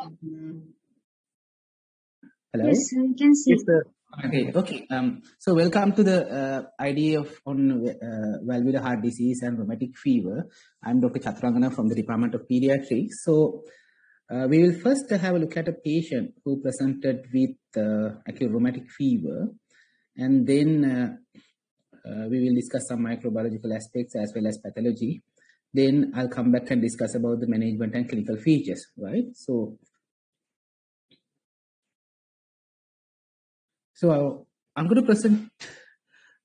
Hello? Yes, sir, you can see. Yes, sir. Okay. So welcome to the idea of on valvular heart disease and rheumatic fever. I'm Dr. Chaturangana from the Department of Pediatrics. So we will first have a look at a patient who presented with acute rheumatic fever, and then we will discuss some microbiological aspects as well as pathology. Then I'll come back and discuss about the management and clinical features, right? So I'm going to present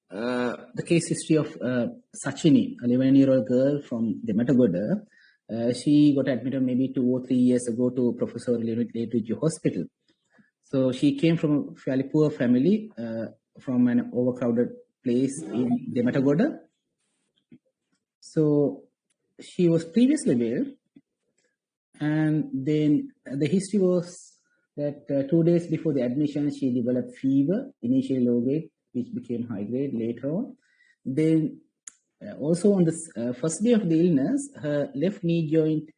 the case history of Sachini, a 11-year-old girl from Dematagoda. She got admitted maybe 2 or 3 years ago to Professor Leonid Hospital. So she came from a fairly poor family from an overcrowded place in Dematagoda. So she was previously well, and then the history was that 2 days before the admission, she developed fever, initially low grade, which became high grade later on. Then also on the first day of the illness, her left knee joint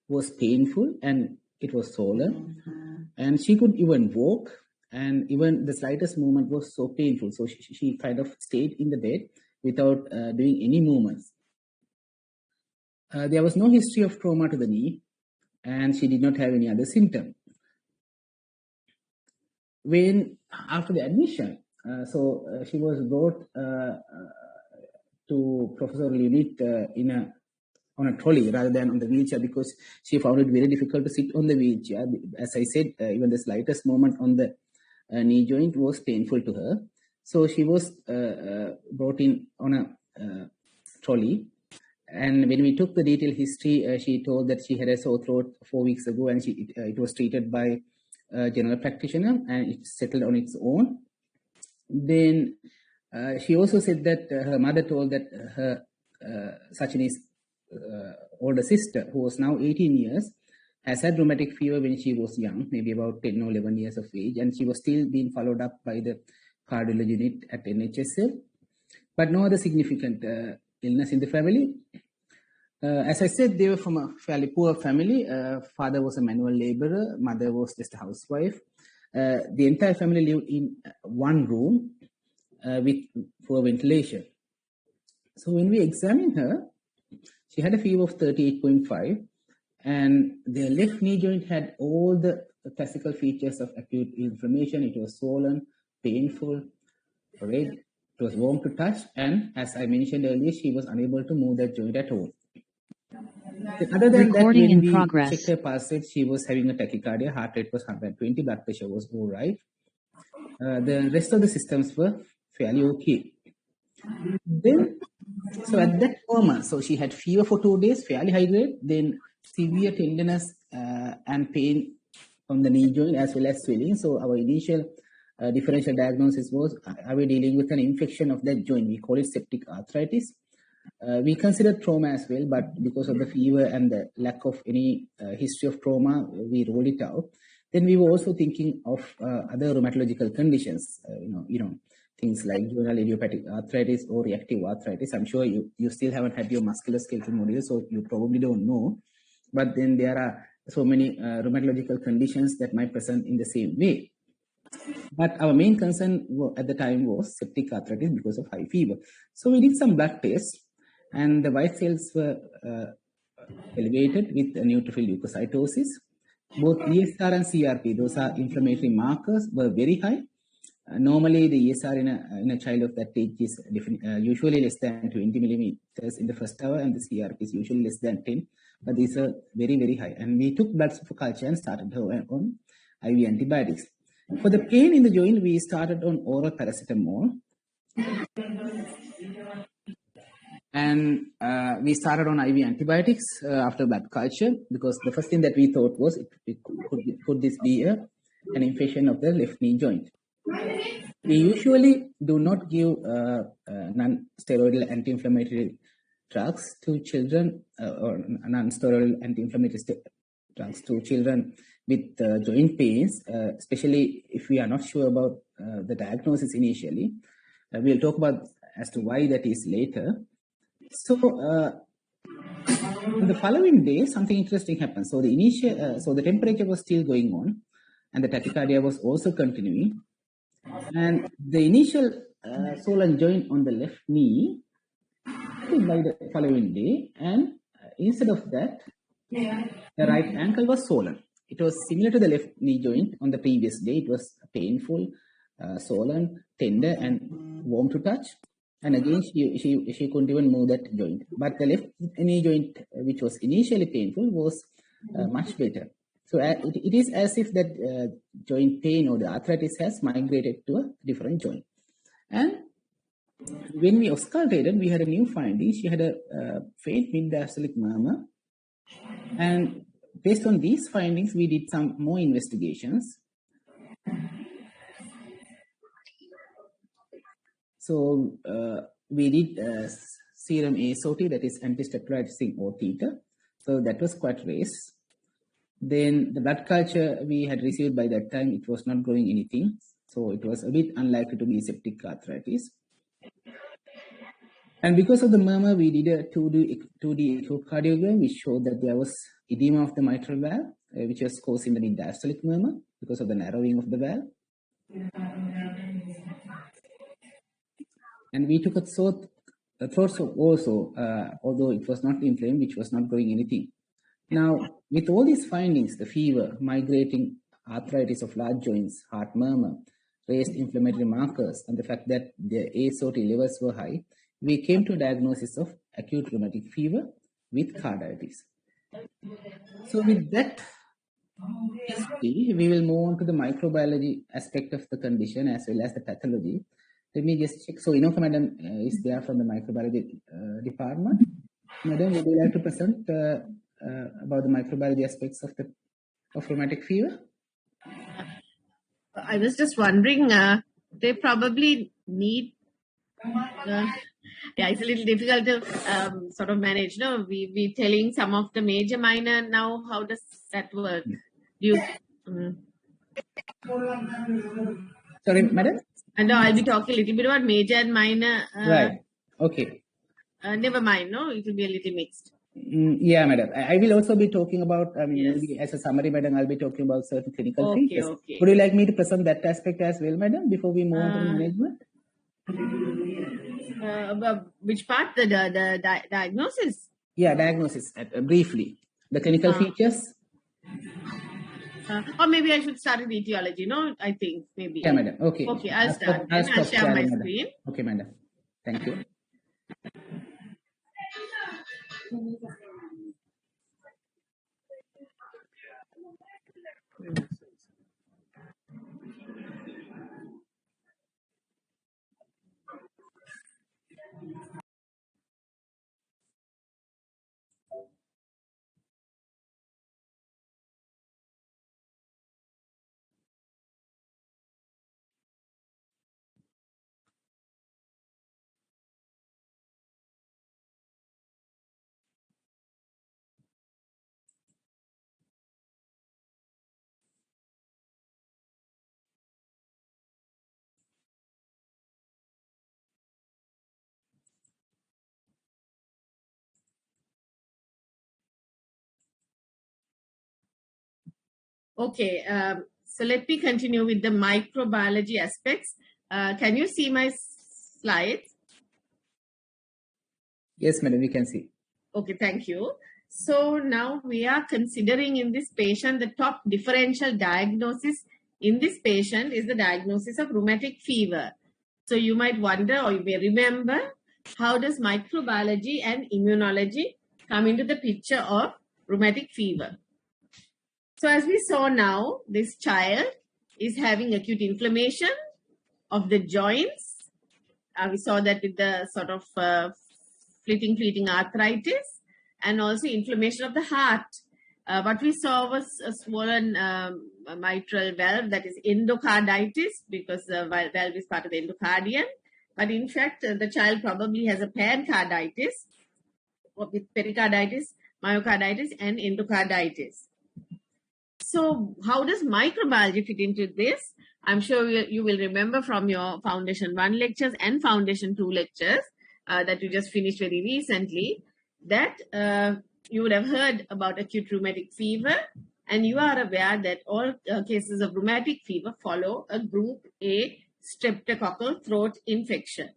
was painful and it was swollen, and she could even walk, and even the slightest movement was so painful. So she kind of stayed in the bed without doing any movements. There was no history of trauma to the knee, and she did not have any other symptom. When after the admission, she was brought to Professor Leonid on a trolley rather than on the wheelchair, because she found it very difficult to sit on the wheelchair. As I said, even the slightest movement on the knee joint was painful to her. So she was brought in on a trolley. And when we took the detailed history, she told that she had a sore throat 4 weeks ago, and it was treated by a general practitioner, and it settled on its own. Then she also said that her mother told that her Sachini's older sister, who was now 18 years, has had rheumatic fever when she was young, maybe about 10 or 11 years of age, and she was still being followed up by the cardiology unit at NHSL, but no other significant illness in the family. As I said, they were from a fairly poor family. Father was a manual laborer, mother was just a housewife. The entire family lived in one room with poor ventilation. So when we examined her, she had a fever of 38.5, and the left knee joint had all the classical features of acute inflammation. It was swollen, painful, red, it was warm to touch, and as I mentioned earlier, she was unable to move that joint at all. Other than that, when we checked her pulse rate, she was having a tachycardia, heart rate was 120, blood pressure was all right. The rest of the systems were fairly okay. Then, so at that moment, so she had fever for 2 days, fairly high grade, then severe tenderness and pain on the knee joint as well as swelling. So our initial differential diagnosis was, are we dealing with an infection of that joint? We call it septic arthritis. We considered trauma as well, but because of the fever and the lack of any history of trauma, we rolled it out. Then we were also thinking of other rheumatological conditions, things like juvenile idiopathic arthritis or reactive arthritis. I'm sure you still haven't had your musculoskeletal module, so you probably don't know. But then there are so many rheumatological conditions that might present in the same way. But our main concern at the time was septic arthritis because of high fever. So we did some blood tests, and the white cells were elevated with neutrophil leukocytosis. Both ESR and CRP, those are inflammatory markers, were very high. Normally, the ESR in a child of that age is usually less than 20 millimeters in the first hour, and the CRP is usually less than 10. But these are very, very high. And we took blood for culture and started her on IV antibiotics. For the pain in the joint, we started on oral paracetamol. And we started on IV antibiotics after blood culture, because the first thing that we thought was, could this be an infection of the left knee joint? We usually do not give non-steroidal anti-inflammatory drugs to children, or non-steroidal anti-inflammatory drugs to children with joint pains, especially if we are not sure about the diagnosis initially. We'll talk about as to why that is later. So On the following day, something interesting happened. So the temperature was still going on, and the tachycardia was also continuing. And the initial swollen joint on the left knee by the following day, and instead of that, the right ankle was swollen. It was similar to the left knee joint on the previous day. It was painful, swollen, tender, and warm to touch. And again, she couldn't even move that joint. But the left knee joint, which was initially painful, was much better. So it is as if that joint pain or the arthritis has migrated to a different joint. And when we auscultated, we had a new finding. She had a faint mid-diastolic murmur. And based on these findings, we did some more investigations. So we did serum ASOT, that is anti-steroidizing O theta. So that was quite raised. Then the blood culture we had received by that time, it was not growing anything. So it was a bit unlikely to be septic arthritis. And because of the murmur, we did a 2D echocardiogram, which showed that there was edema of the mitral valve, which was causing the mid-diastolic murmur because of the narrowing of the valve. And we took a thought also, although it was not inflamed, which was not growing anything. Now, with all these findings, the fever, migrating arthritis of large joints, heart murmur, raised inflammatory markers, and the fact that the ASOT levels were high, we came to a diagnosis of acute rheumatic fever with carditis. So with that history, we will move on to the microbiology aspect of the condition as well as the pathology. Let me just check. So Inoka Madam is there from the microbiology department. Madam, would you like to present about the microbiology aspects of rheumatic fever? I was just wondering, they probably need... yeah, it's a little difficult to sort of manage. No, we telling some of the major, minor now. How does that work? Do you? Sorry, madam. And I'll be talking a little bit about major and minor. Right. Okay. Never mind. No, it will be a little mixed. Yeah, madam. I will also be talking about. I mean, yes. Maybe as a summary, madam, I'll be talking about certain clinical features. Okay. Would you like me to present that aspect as well, madam, before we move on to the management? Which part? The diagnosis? Yeah, diagnosis, briefly. The clinical features? Or maybe I should start with etiology, no? I think, maybe. Yeah, madam. Okay. Okay, I'll start. I'll share my screen. Okay, madam. Thank you. Okay, so let me continue with the microbiology aspects. Can you see my slides? Yes, madam, we can see. Okay, thank you. So now we are considering in this patient, the top differential diagnosis in this patient is the diagnosis of rheumatic fever. So you might wonder, or you may remember, how does microbiology and immunology come into the picture of rheumatic fever? So as we saw now, this child is having acute inflammation of the joints. We saw that with the sort of fleeting arthritis and also inflammation of the heart. What we saw was a swollen mitral valve, that is endocarditis, because the valve is part of the endocardium. But in fact, the child probably has a pancarditis with pericarditis, myocarditis, and endocarditis. So how does microbiology fit into this? I'm sure you will remember from your Foundation 1 lectures and Foundation 2 lectures that you just finished very recently, that you would have heard about acute rheumatic fever, and you are aware that all cases of rheumatic fever follow a group A streptococcal throat infection.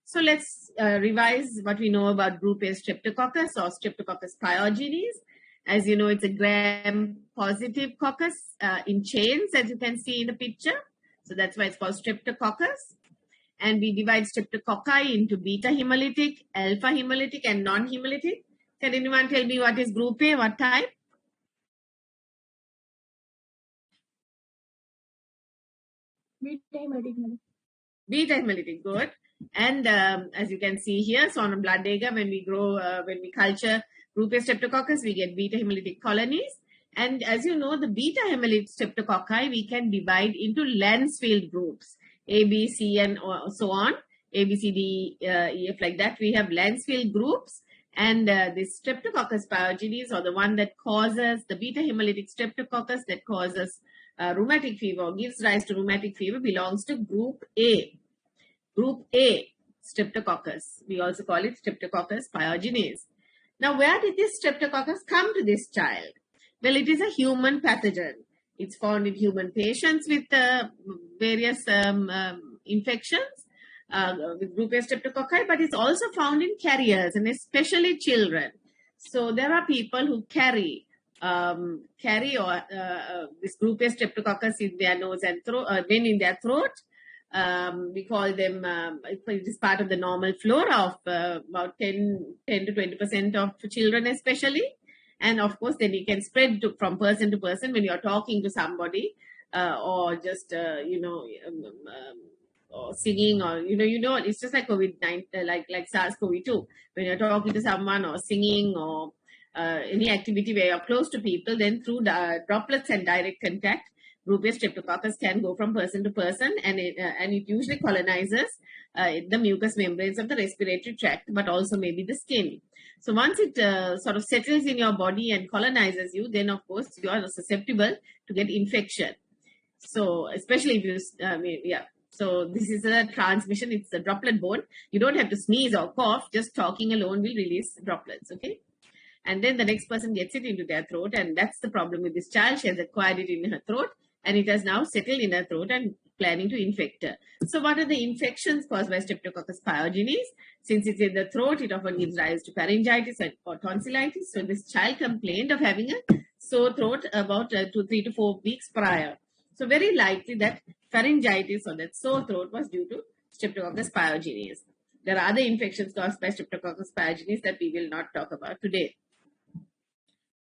So let's revise what we know about group A streptococcus or Streptococcus pyogenes. As you know, it's a gram-positive coccus in chains, as you can see in the picture. So that's why it's called streptococcus. And we divide streptococci into beta hemolytic, alpha hemolytic, and non-hemolytic. Can anyone tell me what is group A, what type? Beta hemolytic. Beta hemolytic, good. And as you can see here, so on a blood agar, when we culture group A streptococcus, we get beta hemolytic colonies. And as you know, the beta hemolytic streptococci, we can divide into Lancefield groups, A, B, C, and so on. A, B, C, D, E, F, like that. We have Lancefield groups. And the Streptococcus pyogenes, or the one that causes, the beta hemolytic streptococcus that causes rheumatic fever or gives rise to rheumatic fever, belongs to group A. Group A, Streptococcus. We also call it Streptococcus pyogenes. Now, where did this Streptococcus come to this child? Well, it is a human pathogen. It's found in human patients with various infections with group A streptococci, but it's also found in carriers and especially children. So there are people who carry this group A streptococcus in their nose and throat, then in their throat. We call them, it is part of the normal flora of about 10 to 20% of children especially. And of course, then it can spread from person to person when you're talking to somebody or just, or singing or, it's just like COVID-19, like SARS-CoV-2. When you're talking to someone or singing or any activity where you're close to people, then through droplets and direct contact, group A streptococcus can go from person to person, and it usually colonizes the mucous membranes of the respiratory tract, but also maybe the skin. So once it sort of settles in your body and colonizes you, then of course you are susceptible to get infection. So especially if you, So this is a transmission. It's a droplet borne. You don't have to sneeze or cough. Just talking alone will release droplets. Okay. And then the next person gets it into their throat, and that's the problem with this child. She has acquired it in her throat, and it has now settled in her throat and planning to infect her. So what are the infections caused by Streptococcus pyogenes? Since it's in the throat, it often gives rise to pharyngitis or tonsillitis. So this child complained of having a sore throat about 3 to 4 weeks prior. So very likely that pharyngitis or that sore throat was due to Streptococcus pyogenes. There are other infections caused by Streptococcus pyogenes that we will not talk about today.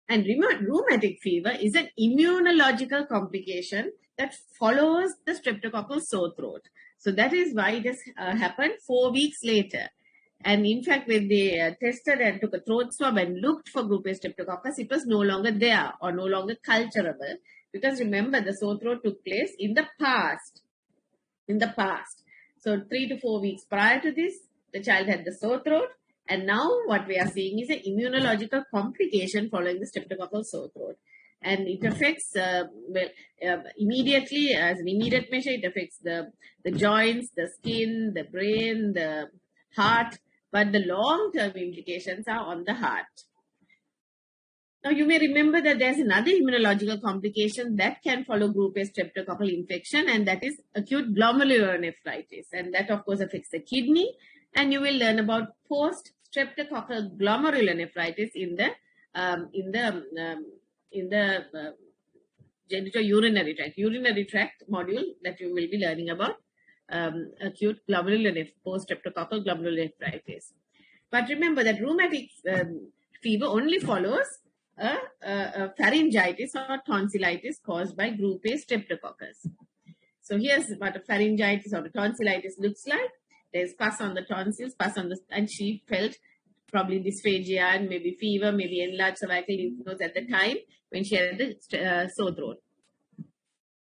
And rheumatic fever is an immunological complication that follows the streptococcal sore throat. So that is why it has happened 4 weeks later. And in fact, when they tested and took a throat swab and looked for group A streptococcus, it was no longer there or no longer culturable. Because remember, the sore throat took place in the past. So 3 to 4 weeks prior to this, the child had the sore throat. And now what we are seeing is an immunological complication following the streptococcal sore throat. And it affects, immediately, as an immediate measure, it affects the joints, the skin, the brain, the heart. But the long-term implications are on the heart. Now, you may remember that there's another immunological complication that can follow group A streptococcal infection, and that is acute glomerulonephritis. And that, of course, affects the kidney. And you will learn about post-streptococcal glomerulonephritis in the genitourinary tract module that you will be learning about acute post-streptococcal glomerulonephritis. But remember that rheumatic fever only follows a pharyngitis or tonsillitis caused by group A streptococcus. So here's what a pharyngitis or a tonsillitis looks like. There's pus on the tonsils, and she felt probably dysphagia and maybe fever, maybe enlarged cervical lymph nodes at the time when she had the sore throat.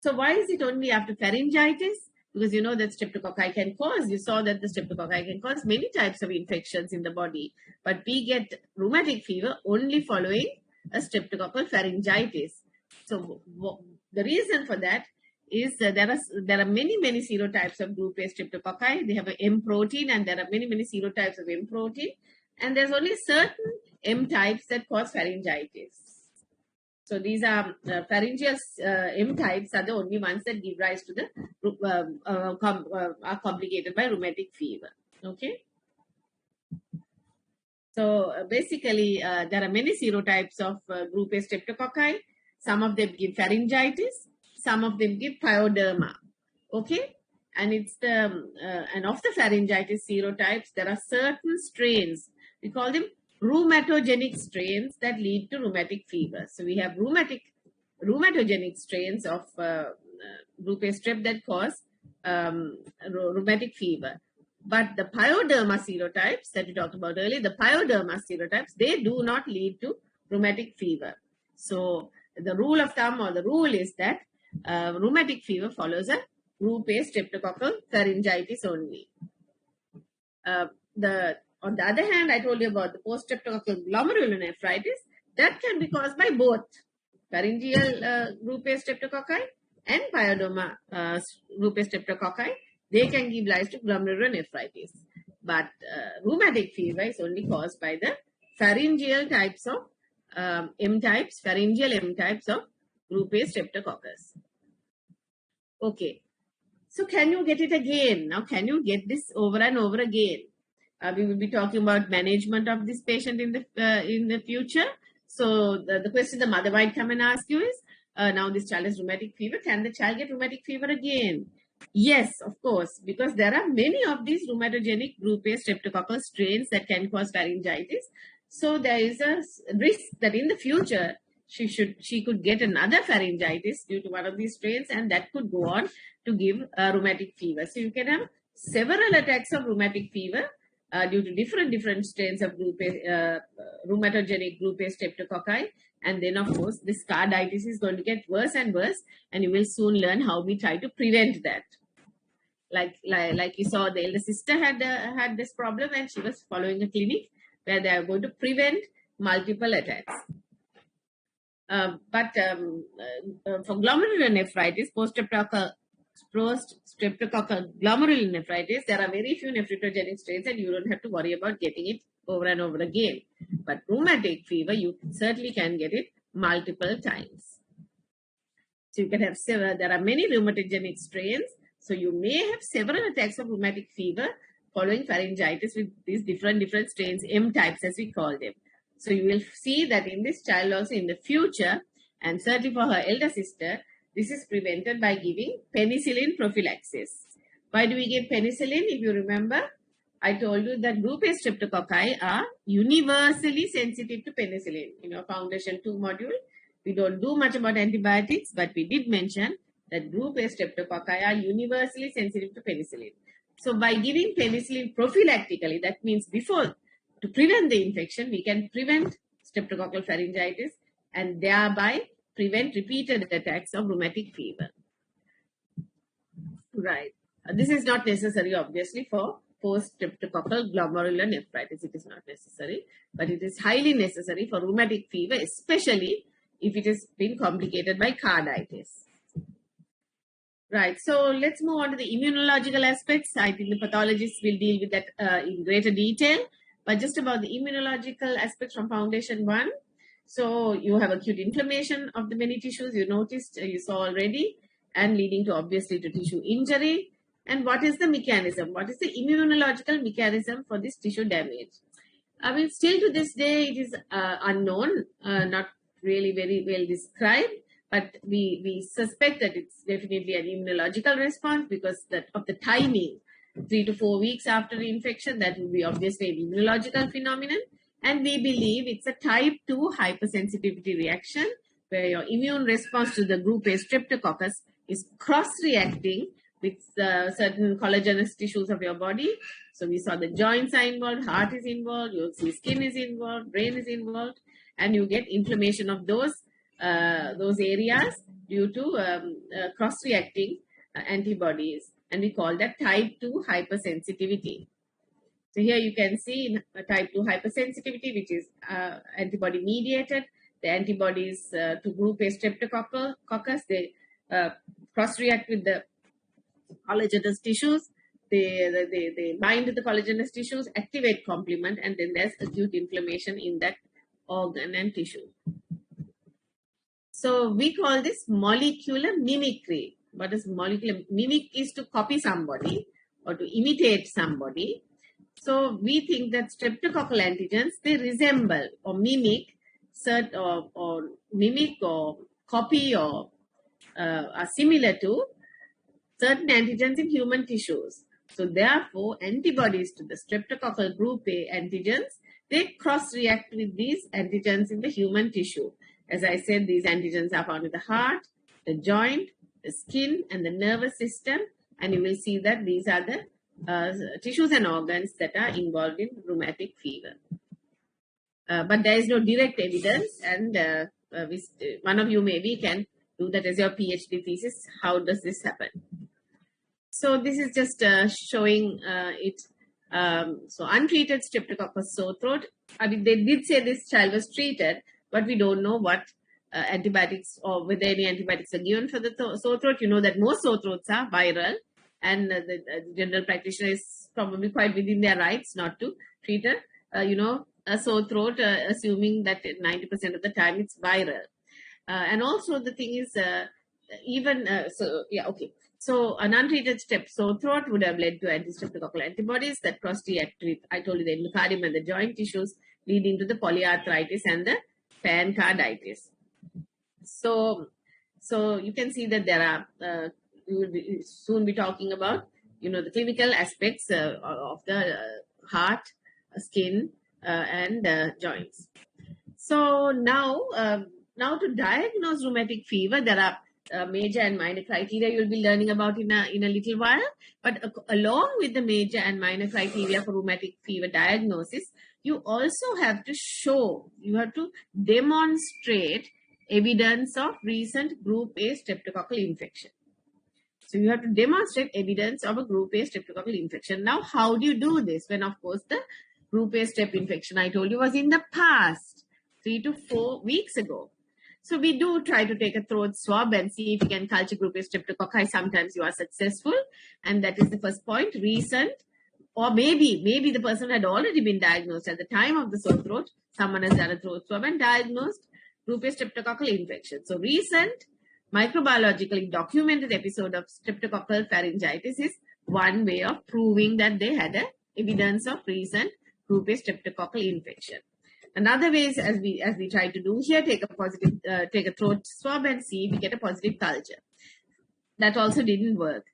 So why is it only after pharyngitis? Because you know that streptococci can cause, you saw that the streptococci can cause many types of infections in the body. But we get rheumatic fever only following a streptococcal pharyngitis. So the reason for that is that there are many serotypes of group A streptococci. They have an M protein, and there are many serotypes of M protein. And there's only certain M types that cause pharyngitis. So these are pharyngeal M types are the only ones that give rise to the are complicated by rheumatic fever. Okay. So basically, there are many serotypes of group A streptococci. Some of them give pharyngitis, some of them give pyoderma. Okay, and it's the and of the pharyngitis serotypes, there are certain strains. We call them rheumatogenic strains that lead to rheumatic fever. So we have rheumatogenic strains of group A strep that cause rheumatic fever. But the pyoderma serotypes that we talked about earlier, the pyoderma serotypes, they do not lead to rheumatic fever. So the rule of thumb or the rule is that rheumatic fever follows a group A streptococcal pharyngitis only. On the other hand, I told you about the post-streptococcal glomerulonephritis. That can be caused by both pharyngeal group A streptococci and pyoderma group A streptococci. They can give rise to glomerulonephritis. But rheumatic fever is only caused by the pharyngeal types of pharyngeal M types of group A streptococcus. Okay. So can you get it again? Now, can you get this over and over again? We will be talking about management of this patient in the future. So the question the mother might come and ask you is, now this child has rheumatic fever. Can the child get rheumatic fever again? Yes, of course, because there are many of these rheumatogenic group A streptococcal strains that can cause pharyngitis. So there is a risk that in the future she could get another pharyngitis due to one of these strains, and that could go on to give rheumatic fever. So you can have several attacks of rheumatic fever due to different strains of group A, rheumatogenic group A streptococci. And then, of course, this carditis is going to get worse and worse, and you will soon learn how we try to prevent that. Like you saw, the elder sister had this problem, and she was following a clinic where they are going to prevent multiple attacks. But for glomerulonephritis, post-streptococcal glomerulonephritis, there are very few nephrogenic strains, and you don't have to worry about getting it over and over again. But rheumatic fever, you certainly can get it multiple times. So you can have several, there are many rheumatogenic strains. So you may have several attacks of rheumatic fever following pharyngitis with these different strains, M types as we call them. So you will see that in this child also in the future, and certainly for her elder sister, this is prevented by giving penicillin prophylaxis. Why do we give penicillin? If you remember, I told you that group A streptococci are universally sensitive to penicillin. In our Foundation 2 module, we don't do much about antibiotics, but we did mention that group A streptococci are universally sensitive to penicillin. So by giving penicillin prophylactically, that means before, to prevent the infection, we can prevent streptococcal pharyngitis and thereby prevent repeated attacks of rheumatic fever. Right. This is not necessary, obviously, for post-streptococcal glomerulonephritis. It is not necessary, but it is highly necessary for rheumatic fever, especially if it has been complicated by carditis. Right. So let's move on to the immunological aspects. I think the pathologists will deal with that in greater detail. But just about the immunological aspects from Foundation 1. So you have acute inflammation of the many tissues, you noticed, you saw already, and leading to obviously to tissue injury. And what is the mechanism? What is the immunological mechanism for this tissue damage? I mean, still to this day, it is unknown, not really very well described, but we suspect that it's definitely an immunological response because of the timing. 3 to 4 weeks after the infection, that will be obviously an immunological phenomenon. And we believe it's a type 2 hypersensitivity reaction where your immune response to the group A streptococcus is cross-reacting with certain collagenous tissues of your body. So we saw the joints are involved, heart is involved, you'll see skin is involved, brain is involved, and you get inflammation of those areas due to cross-reacting antibodies. And we call that type 2 hypersensitivity. So here you can see type 2 hypersensitivity, which is antibody mediated. The antibodies to group A streptococcus, they cross-react with the collagenous tissues. They bind to the collagenous tissues, activate complement, and then there's acute inflammation in that organ and tissue. So we call this molecular mimicry. What is molecular mimic? Is to copy somebody or to imitate somebody. So we think that streptococcal antigens, they resemble or mimic or mimic or copy or are similar to certain antigens in human tissues. So therefore, antibodies to the streptococcal group A antigens, they cross-react with these antigens in the human tissue. As I said, these antigens are found in the heart, the joint, the skin, and the nervous system. And you will see that these are the tissues and organs that are involved in rheumatic fever. But there is no direct evidence, and one of you maybe can do that as your PhD thesis. How does this happen? So this is just showing it. So untreated streptococcus sore throat. I mean, they did say this child was treated, but we don't know what antibiotics or whether any antibiotics are given for the sore throat. You know that most sore throats are viral, and the general practitioner is probably quite within their rights not to treat a sore throat, assuming that 90% of the time it's viral. And also the thing is, So an untreated sore throat would have led to anti-streptococcal antibodies that cross-react with, I told you, the endocardium and the joint tissues, leading to the polyarthritis and the pancarditis. So you can see that there are, we will soon be talking about, the clinical aspects of the heart, skin, and joints. So now to diagnose rheumatic fever, there are major and minor criteria you'll be learning about in a little while. But along with the major and minor criteria for rheumatic fever diagnosis, you also have to demonstrate evidence of recent group A streptococcal infection. So you have to demonstrate evidence of a group A streptococcal infection. Now, how do you do this when, of course, the group A strep infection I told you was in the past, 3 to 4 weeks ago? So we do try to take a throat swab and see if you can culture group A streptococci. Sometimes you are successful, and that is the first point. Recent, or maybe the person had already been diagnosed at the time of the sore throat. Someone has done a throat swab and diagnosed group A streptococcal infection. So recent microbiologically documented episode of streptococcal pharyngitis is one way of proving that they had evidence of recent group A streptococcal infection. Another way is, as we try to do here, take a throat swab and see if we get a positive culture. That also didn't work.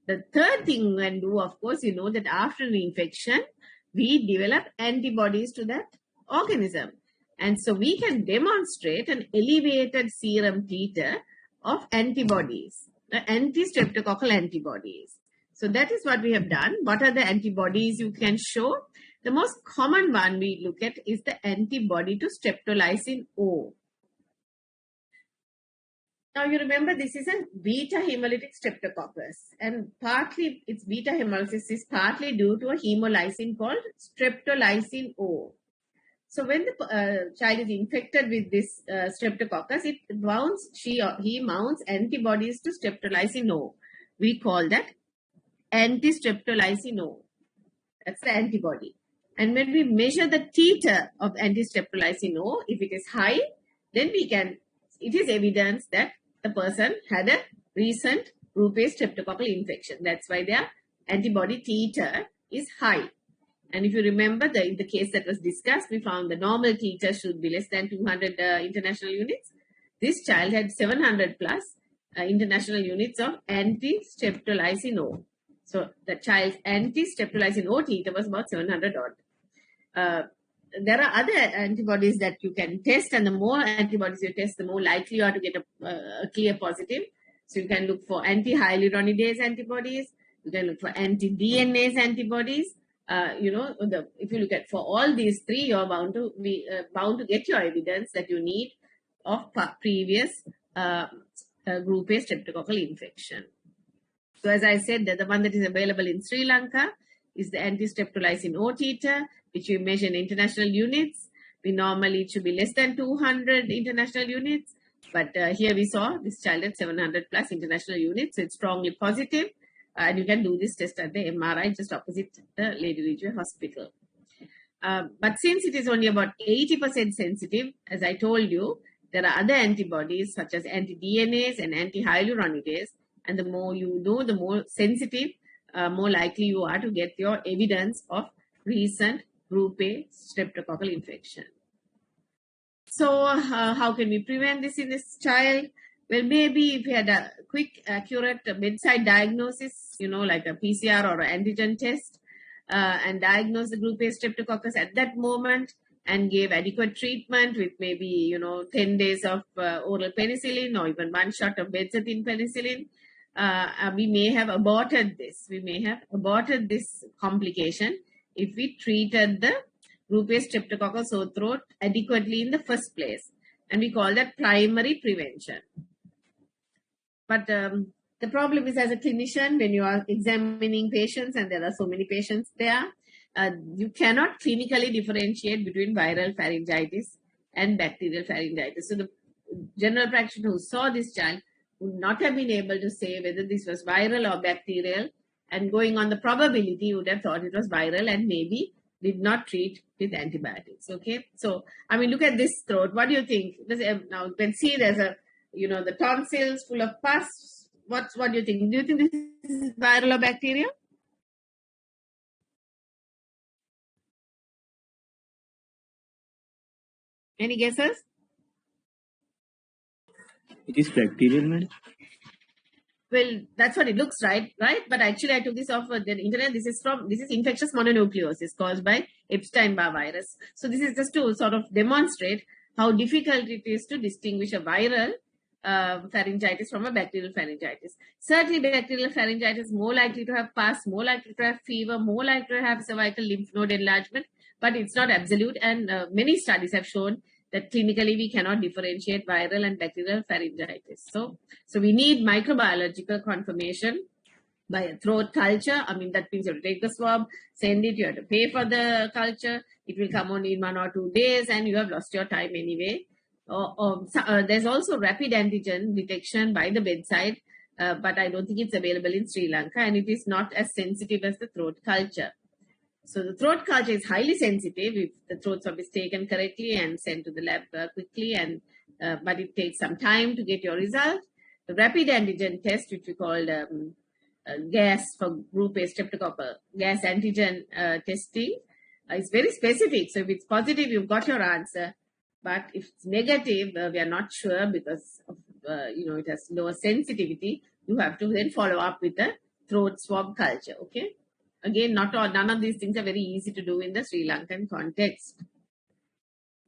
The third thing we can do, of course, that after an infection, we develop antibodies to that organism. And so we can demonstrate an elevated serum titer of antibodies, anti-streptococcal antibodies. So that is what we have done. What are the antibodies you can show? The most common one we look at is the antibody to streptolysin O. Now you remember this is a beta hemolytic streptococcus, and partly its beta hemolysis is partly due to a hemolysin called streptolysin O. So when the child is infected with this streptococcus, he mounts antibodies to streptolysin O. We call that anti-streptolysin O. That's the antibody. And when we measure the titer of anti-streptolysin O, if it is high, then it is evidence that the person had a recent group A streptococcal infection. That's why their antibody titer is high. And if you remember, in the case that was discussed, we found the normal titer should be less than 200 international units. This child had 700 plus international units of anti-streptolysin O. So the child's anti-streptolysin O titer was about 700 odd. There are other antibodies that you can test, and the more antibodies you test, the more likely you are to get a clear positive. So you can look for anti-hyaluronidase antibodies. You can look for anti-DNase antibodies. If you look at for all these three, you're bound to get your evidence that you need of previous group A streptococcal infection. So as I said, the one that is available in Sri Lanka is the anti-streptolysin O titer, which we measure in international units. We normally it should be less than 200 international units, but here we saw this child at 700 plus international units, so it's strongly positive. And you can do this test at the MRI just opposite the Lady Ridgeway Hospital. But since it is only about 80% sensitive, as I told you, there are other antibodies such as anti-DNase and anti-hyaluronidase. And the more you know, the more sensitive, more likely you are to get your evidence of recent group A streptococcal infection. So how can we prevent this in this child? Well, maybe if we had a quick, accurate bedside diagnosis, like a PCR or an antigen test, and diagnose the group A streptococcus at that moment and gave adequate treatment with maybe, 10 days of oral penicillin or even one shot of benzathine penicillin, we may have aborted this. We may have aborted this complication if we treated the group A streptococcal sore throat adequately in the first place. And we call that primary prevention. But the problem is, as a clinician, when you are examining patients and there are so many patients there, you cannot clinically differentiate between viral pharyngitis and bacterial pharyngitis. So the general practitioner who saw this child would not have been able to say whether this was viral or bacterial, and going on the probability would have thought it was viral and maybe did not treat with antibiotics. Okay, so I mean, look at this throat. What do you think? Now you can see there's a, the tonsils full of pus. What do you think? Do you think this is viral or bacterial? Any guesses? It is bacterial, madam. Well, that's what it looks right? But actually, I took this off the internet. This is infectious mononucleosis caused by Epstein-Barr virus. So this is just to sort of demonstrate how difficult it is to distinguish a viral pharyngitis from a bacterial pharyngitis. Certainly, bacterial pharyngitis is more likely to have pus, more likely to have fever, more likely to have cervical lymph node enlargement, but it's not absolute. And many studies have shown that clinically we cannot differentiate viral and bacterial pharyngitis. So we need microbiological confirmation by a throat culture. I mean, that means you have to take the swab, send it, you have to pay for the culture. It will come only in 1 or 2 days and you have lost your time anyway. There's also rapid antigen detection by the bedside, but I don't think it's available in Sri Lanka, and it is not as sensitive as the throat culture. So the throat culture is highly sensitive if the throat swab is taken correctly and sent to the lab quickly, but it takes some time to get your result. The rapid antigen test, which we call gas for group A streptococcal gas antigen testing, is very specific. So if it's positive, you've got your answer. But if it's negative, we are not sure because of, it has lower sensitivity. You have to then follow up with a throat swab culture. Okay. Again, none of these things are very easy to do in the Sri Lankan context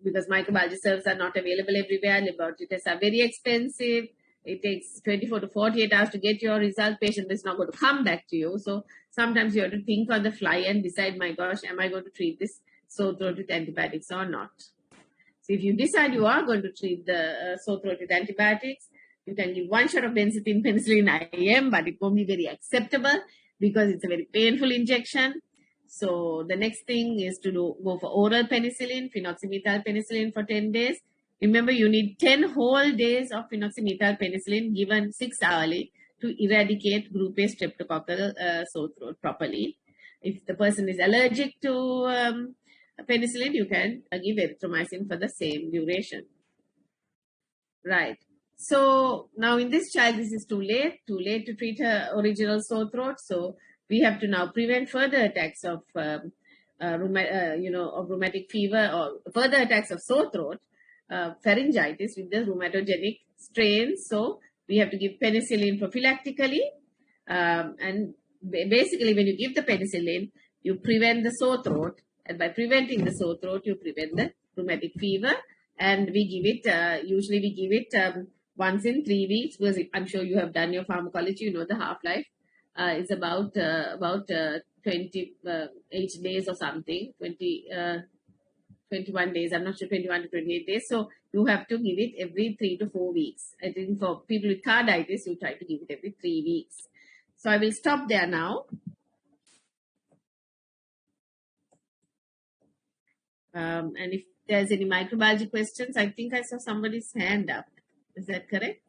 because microbiology services are not available everywhere. Laboratory tests are very expensive. It takes 24 to 48 hours to get your result. Patient is not going to come back to you. So sometimes you have to think on the fly and decide, my gosh, am I going to treat this sore throat with antibiotics or not? So if you decide you are going to treat the sore throat with antibiotics, you can give 1 shot of benzathine penicillin IM, but it won't be very acceptable because it's a very painful injection. So the next thing is to go for oral penicillin, phenoxymethyl penicillin for 10 days. Remember, you need 10 whole days of phenoxymethyl penicillin given 6 hourly to eradicate group A streptococcal sore throat properly. If the person is allergic to penicillin, you can give erythromycin for the same duration. Right. So now in this child, this is too late to treat her original sore throat. So we have to now prevent further attacks of, rheumatic fever or further attacks of sore throat, pharyngitis with the rheumatogenic strains. So we have to give penicillin prophylactically. And basically, when you give the penicillin, you prevent the sore throat. And by preventing the sore throat, you prevent the rheumatic fever. And we give it, usually we give it once in 3 weeks, because I'm sure you have done your pharmacology, you know the half-life is about 28 days or something, 21 days, I'm not sure, 21 to 28 days. So you have to give it every 3 to 4 weeks. I think for people with carditis, you try to give it every 3 weeks. So I will stop there now. And if there's any microbiology questions, I think I saw somebody's hand up. Is that correct?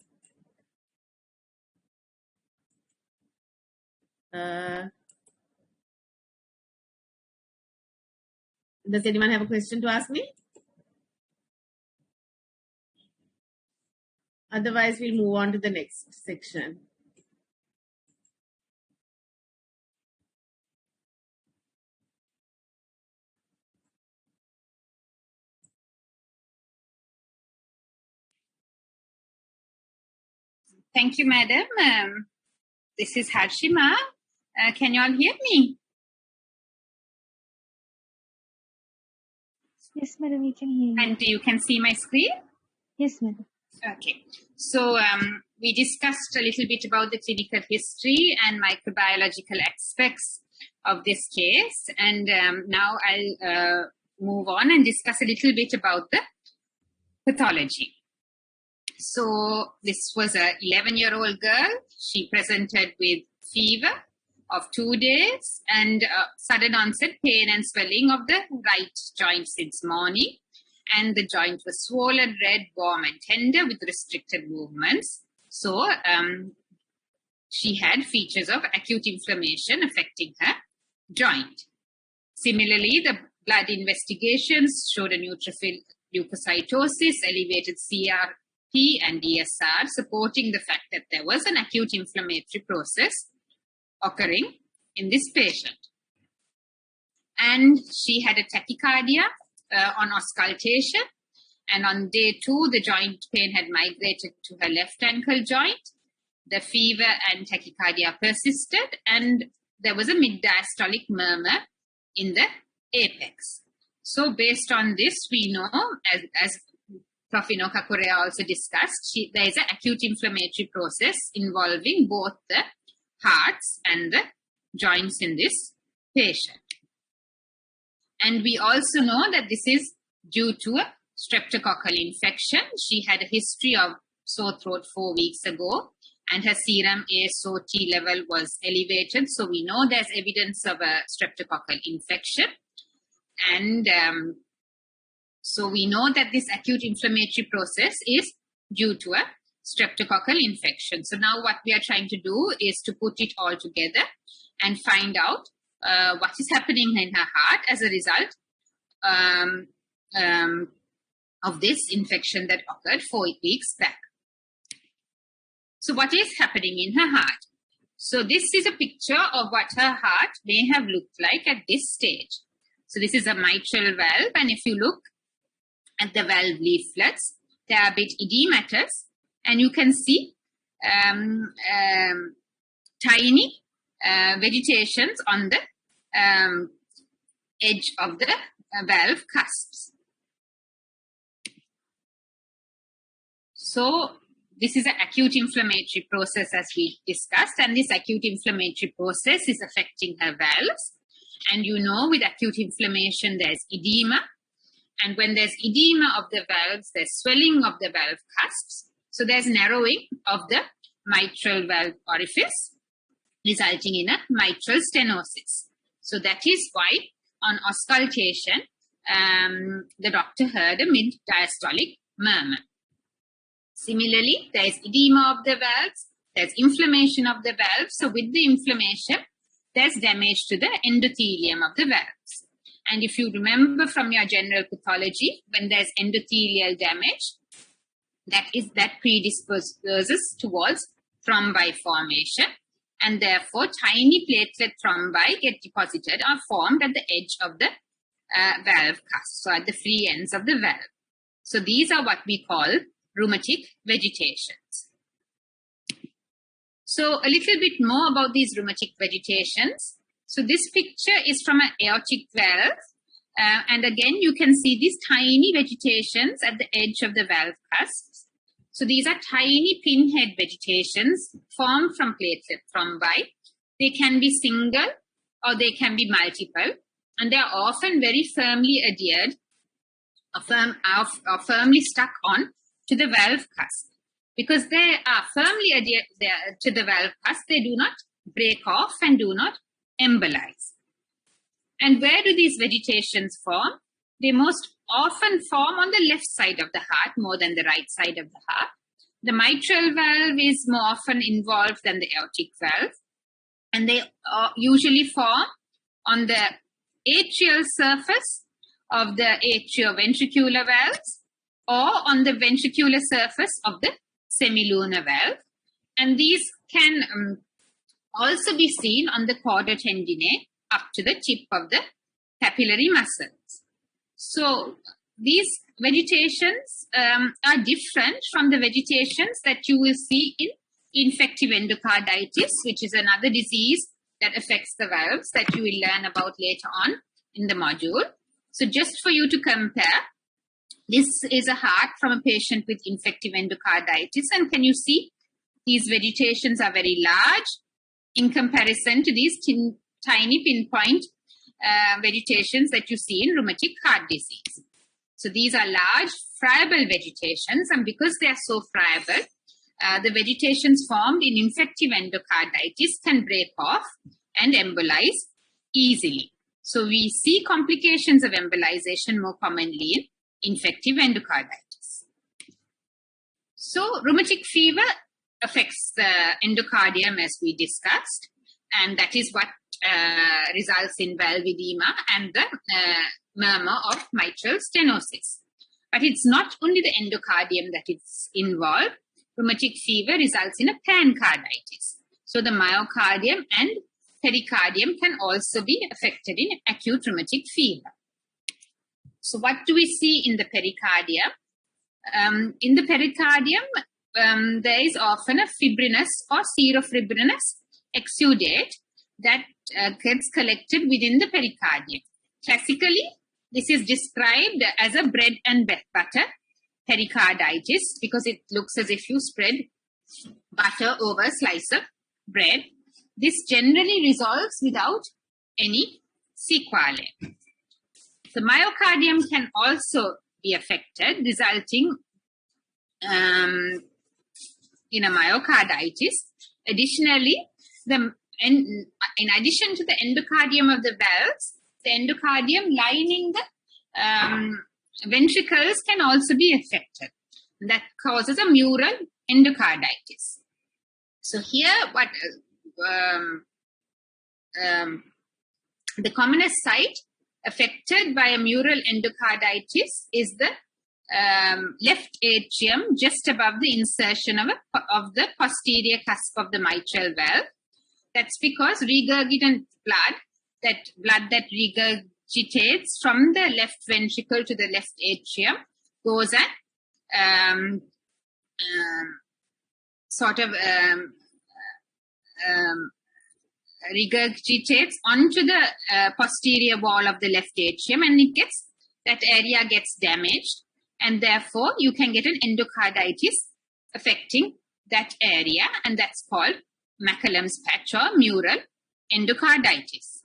Does anyone have a question to ask me? Otherwise, we'll move on to the next section. Thank you, madam. This is Harshima. Can you all hear me? Yes, madam, we can hear you. And you can see my screen? Yes, madam. Okay. So we discussed a little bit about the clinical history and microbiological aspects of this case. And now I'll move on and discuss a little bit about the pathology. So this was a 11-year-old girl. She presented with fever of 2 days and sudden onset pain and swelling of the right joint since morning. And the joint was swollen, red, warm, and tender with restricted movements. So she had features of acute inflammation affecting her joint. Similarly, the blood investigations showed a neutrophil leukocytosis, elevated CRP and DSR, supporting the fact that there was an acute inflammatory process occurring in this patient. And she had a tachycardia on auscultation. And on day 2, the joint pain had migrated to her left ankle joint. The fever and tachycardia persisted, and there was a mid-diastolic murmur in the apex. So based on this, we know, as Prof. Inoka Korea also discussed, there is an acute inflammatory process involving both the hearts and the joints in this patient. And we also know that this is due to a streptococcal infection. She had a history of sore throat 4 weeks ago, and her serum ASO-T level was elevated. So we know there's evidence of a streptococcal infection. And so we know that this acute inflammatory process is due to a streptococcal infection. So now what we are trying to do is to put it all together and find out what is happening in her heart as a result of this infection that occurred 4 weeks back. So what is happening in her heart? So this is a picture of what her heart may have looked like at this stage. So this is a mitral valve, and if you look at the valve leaflets, they are a bit edematous, and you can see tiny vegetations on the edge of the valve cusps. So this is an acute inflammatory process as we discussed, and this acute inflammatory process is affecting her valves. And you know, with acute inflammation, there's edema. And when there's edema of the valves, there's swelling of the valve cusps. So there's narrowing of the mitral valve orifice, resulting in a mitral stenosis. So that is why on auscultation, the doctor heard a mid-diastolic murmur. Similarly, there is edema of the valves, there's inflammation of the valves. So with the inflammation, there's damage to the endothelium of the valves. And if you remember from your general pathology, when there's endothelial damage, that predisposes towards thrombi formation. And therefore, tiny platelet thrombi get deposited or formed at the edge of the valve cusp, so at the free ends of the valve. So these are what we call rheumatic vegetations. So a little bit more about these rheumatic vegetations. So this picture is from an aortic valve. And again, you can see these tiny vegetations at the edge of the valve cusps. So these are tiny pinhead vegetations formed from platelet thrombi. They can be single or they can be multiple. And they are often very firmly adhered or firmly stuck on to the valve cusp. Because they are firmly adhered to the valve cusp, they do not break off and do not embolize. And where do these vegetations form? They most often form on the left side of the heart more than the right side of the heart. The mitral valve is more often involved than the aortic valve. And they usually form on the atrial surface of the atrioventricular valves or on the ventricular surface of the semilunar valve. And these can also be seen on the chorda tendineae up to the tip of the papillary muscles. So these vegetations are different from the vegetations that you will see in infective endocarditis, which is another disease that affects the valves that you will learn about later on in the module. So just for you to compare, this is a heart from a patient with infective endocarditis, and can you see these vegetations are very large in comparison to these tiny pinpoint vegetations that you see in rheumatic heart disease. So these are large friable vegetations, and because they are so friable, the vegetations formed in infective endocarditis can break off and embolize easily. So we see complications of embolization more commonly in infective endocarditis. So rheumatic fever affects the endocardium, as we discussed, and that is what results in valve edema and the murmur of mitral stenosis. But it's not only the endocardium that is involved. Rheumatic fever results in a pancarditis. So the myocardium and pericardium can also be affected in acute rheumatic fever. So what do we see in the pericardium? In the pericardium, there is often a fibrinous or serofibrinous exudate that gets collected within the pericardium. Classically, this is described as a bread and butter pericarditis because it looks as if you spread butter over a slice of bread. This generally resolves without any sequelae. The myocardium can also be affected, resulting in a myocarditis. Additionally, in addition to the endocardium of the valves, the endocardium lining the ventricles can also be affected. That causes a mural endocarditis. So here, what the commonest site affected by a mural endocarditis is the left atrium, just above the insertion of the posterior cusp of the mitral valve. That's because regurgitant blood that regurgitates from the left ventricle to the left atrium goes and regurgitates onto the posterior wall of the left atrium, and that area gets damaged, and therefore you can get an endocarditis affecting that area, and that's called Macallan's patch or mural endocarditis.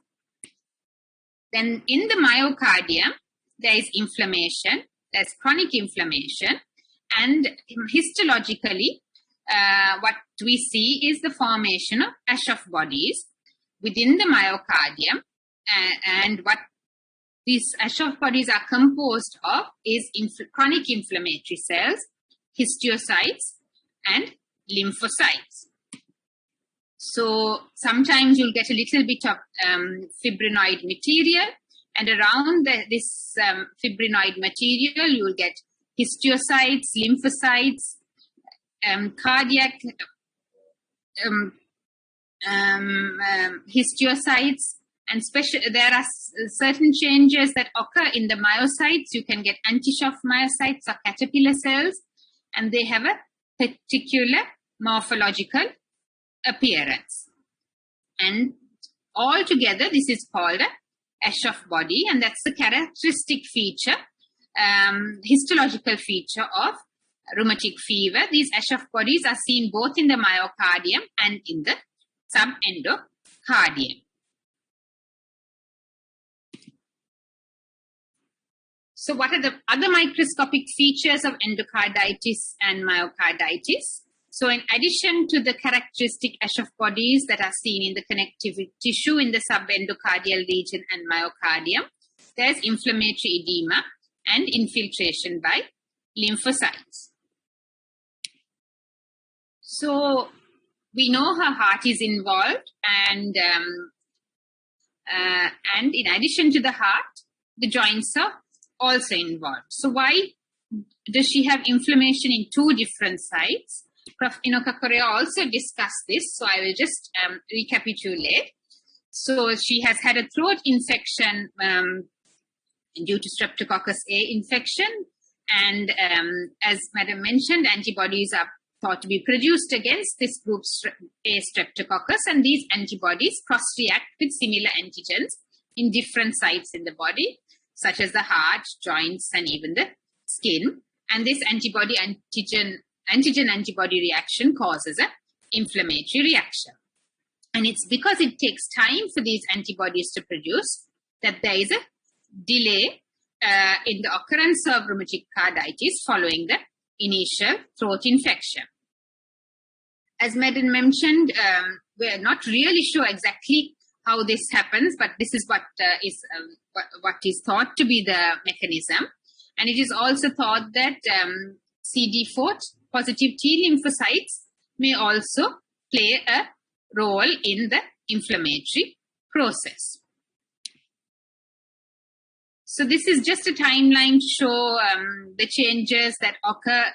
Then in the myocardium, there is inflammation, there's chronic inflammation, and histologically, what we see is the formation of Aschoff bodies within the myocardium, and what these Aschoff bodies are composed of is chronic inflammatory cells, histiocytes, and lymphocytes. So sometimes you'll get a little bit of fibrinoid material, and around this fibrinoid material, you'll get histiocytes, lymphocytes, cardiac histiocytes, and there are certain changes that occur in the myocytes. You can get anti-Schoff myocytes or caterpillar cells, and they have a particular morphological appearance. And altogether, this is called a Aschoff body, and that's the characteristic feature, histological feature of rheumatic fever. These Aschoff bodies are seen both in the myocardium and in the subendocardium. So what are the other microscopic features of endocarditis and myocarditis? So in addition to the characteristic Aschoff bodies that are seen in the connective tissue in the subendocardial region and myocardium, there's inflammatory edema and infiltration by lymphocytes. So we know her heart is involved, and in addition to the heart, the joints of also involved. So why does she have inflammation in two different sites? Prof. Inoka-Korea also discussed this, so I will just recapitulate. So she has had a throat infection due to Streptococcus A infection, and as Madam mentioned, antibodies are thought to be produced against this group A Streptococcus, and these antibodies cross-react with similar antigens in different sites in the body, such as the heart, joints, and even the skin. And this antigen-antibody reaction causes an inflammatory reaction. And it's because it takes time for these antibodies to produce that there is a delay in the occurrence of rheumatic carditis following the initial throat infection. As Madam mentioned, we're not really sure exactly how this happens, but this is what is thought to be the mechanism. And it is also thought that CD4 positive T lymphocytes may also play a role in the inflammatory process. So this is just a timeline to show the changes that occur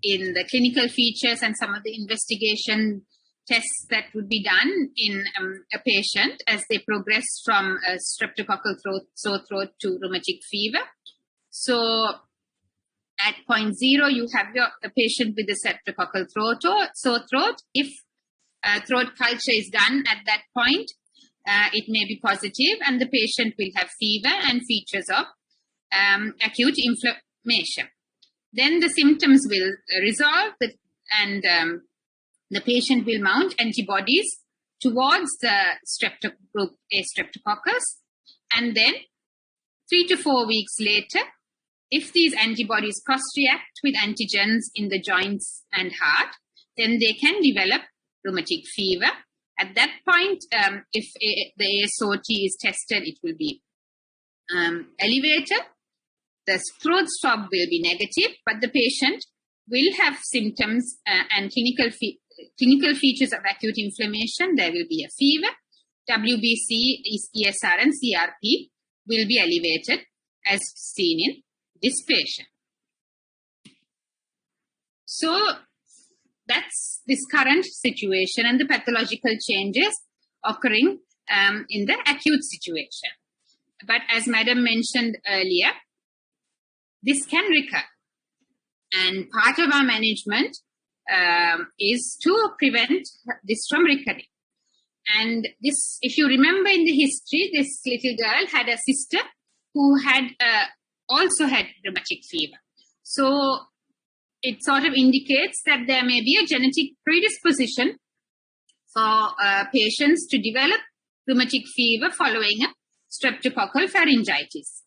in the clinical features and some of the investigation tests that would be done in a patient as they progress from a streptococcal sore throat to rheumatic fever. So at point 0, you have a patient with a streptococcal sore throat. If throat culture is done at that point, it may be positive, and the patient will have fever and features of acute inflammation. Then the symptoms will resolve, and the patient will mount antibodies towards the group A streptococcus. And then 3 to 4 weeks later, if these antibodies cross-react with antigens in the joints and heart, then they can develop rheumatic fever. At that point, if the ASOT is tested, it will be elevated. The throat swab will be negative, but the patient will have symptoms and clinical features of acute inflammation. There will be a fever. WBC, ESR, and CRP will be elevated as seen in this patient. So that's this current situation and the pathological changes occurring in the acute situation. But as Madam mentioned earlier, this can recur. And part of our management is to prevent this from recurring. And this, if you remember in the history, this little girl had a sister who had also had rheumatic fever. So it sort of indicates that there may be a genetic predisposition for patients to develop rheumatic fever following a streptococcal pharyngitis.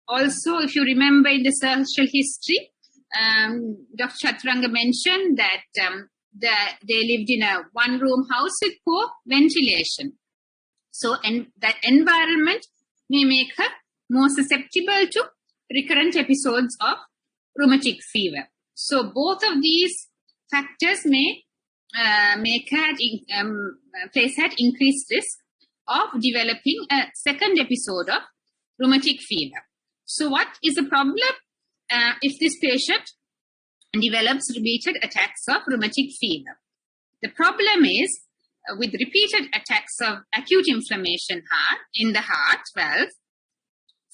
Also, if you remember in the social history, Dr. Chaturanga mentioned that they lived in a one-room house with poor ventilation. So that environment may make her more susceptible to recurrent episodes of rheumatic fever. So both of these factors may make her place at increased risk of developing a second episode of rheumatic fever. So what is the problem if this patient develops repeated attacks of rheumatic fever? The problem is with repeated attacks of acute inflammation in the heart valve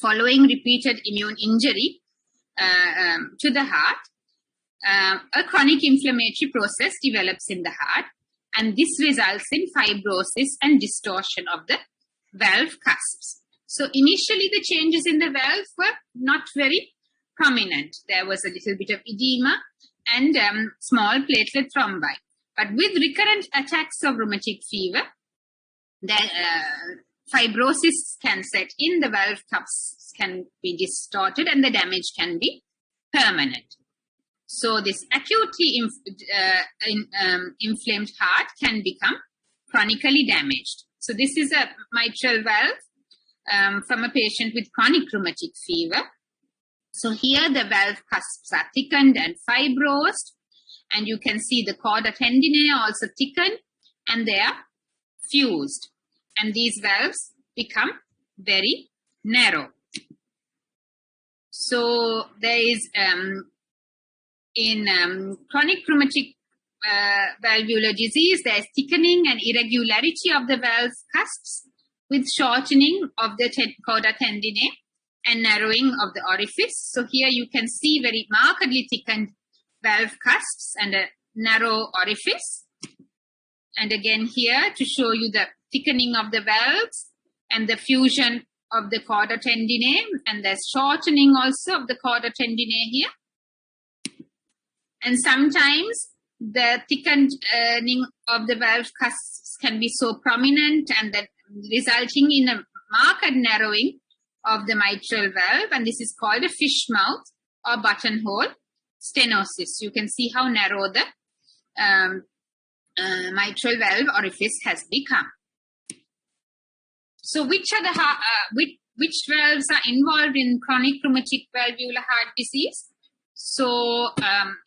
following repeated immune injury to the heart, a chronic inflammatory process develops in the heart, and this results in fibrosis and distortion of the valve cusps. So initially the changes in the valve were not very prominent. There was a little bit of edema and small platelet thrombi. But with recurrent attacks of rheumatic fever, the fibrosis can set in, the valve cups can be distorted, and the damage can be permanent. So this acutely inflamed heart can become chronically damaged. So this is a mitral valve from a patient with chronic rheumatic fever. So here the valve cusps are thickened and fibrosed, and you can see the chorda tendinae also thickened, and they are fused. And these valves become very narrow. So there is, in chronic rheumatic valvular disease, there is thickening and irregularity of the valve cusps with shortening of the chorda tendineae and narrowing of the orifice. So here you can see very markedly thickened valve cusps and a narrow orifice. And again here to show you the thickening of the valves and the fusion of the chorda tendineae, and there's shortening also of the chorda tendineae here. And sometimes the thickening of the valve cusps can be so prominent and that resulting in a marked narrowing of the mitral valve, and this is called a fish mouth or buttonhole stenosis. You can see how narrow the mitral valve orifice has become. So which are the which valves are involved in chronic rheumatic valvular heart disease? So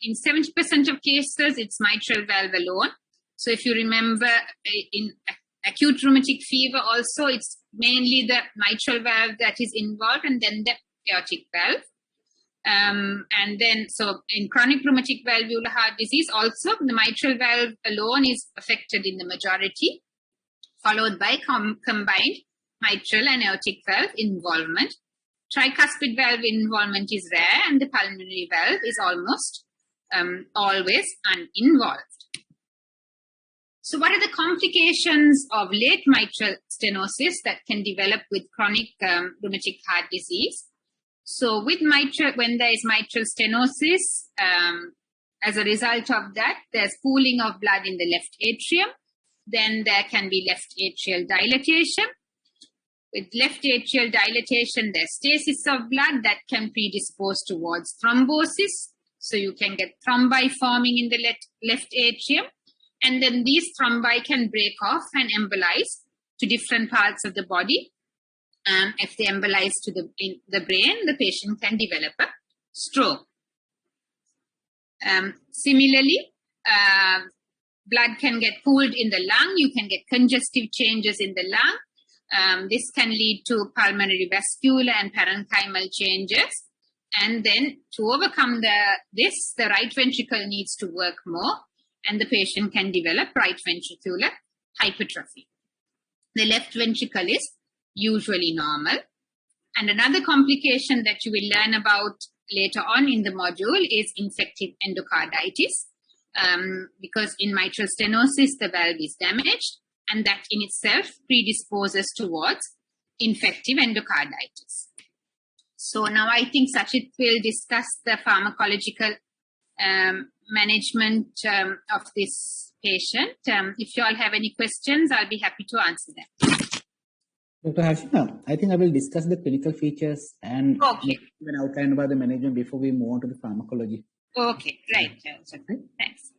in 70% of cases, it's mitral valve alone. So if you remember in acute rheumatic fever also, it's mainly the mitral valve that is involved and then the aortic valve. And then, so in chronic rheumatic valvular heart disease also, the mitral valve alone is affected in the majority, followed by combined mitral and aortic valve involvement. Tricuspid valve involvement is rare, and the pulmonary valve is almost always uninvolved. So what are the complications of late mitral stenosis that can develop with chronic rheumatic heart disease? So with mitral, when there is mitral stenosis, as a result of that, there's pooling of blood in the left atrium. Then there can be left atrial dilatation. With left atrial dilatation, there's stasis of blood that can predispose towards thrombosis. So you can get thrombi forming in the left atrium. And then these thrombi can break off and embolize to different parts of the body. If they embolize to the brain, the patient can develop a stroke. Similarly, blood can get pooled in the lung. You can get congestive changes in the lung. This can lead to pulmonary vascular and parenchymal changes. And then to overcome the right ventricle needs to work more, and the patient can develop right ventricular hypertrophy. The left ventricle is usually normal. And another complication that you will learn about later on in the module is infective endocarditis, because in mitral stenosis, the valve is damaged, and that in itself predisposes towards infective endocarditis. So now I think Sachit will discuss the pharmacological management of this patient. If you all have any questions, I'll be happy to answer them. Dr. Harshina, I think I will discuss the clinical features and even outline about the management before we move on to the pharmacology. Okay, right. Thanks.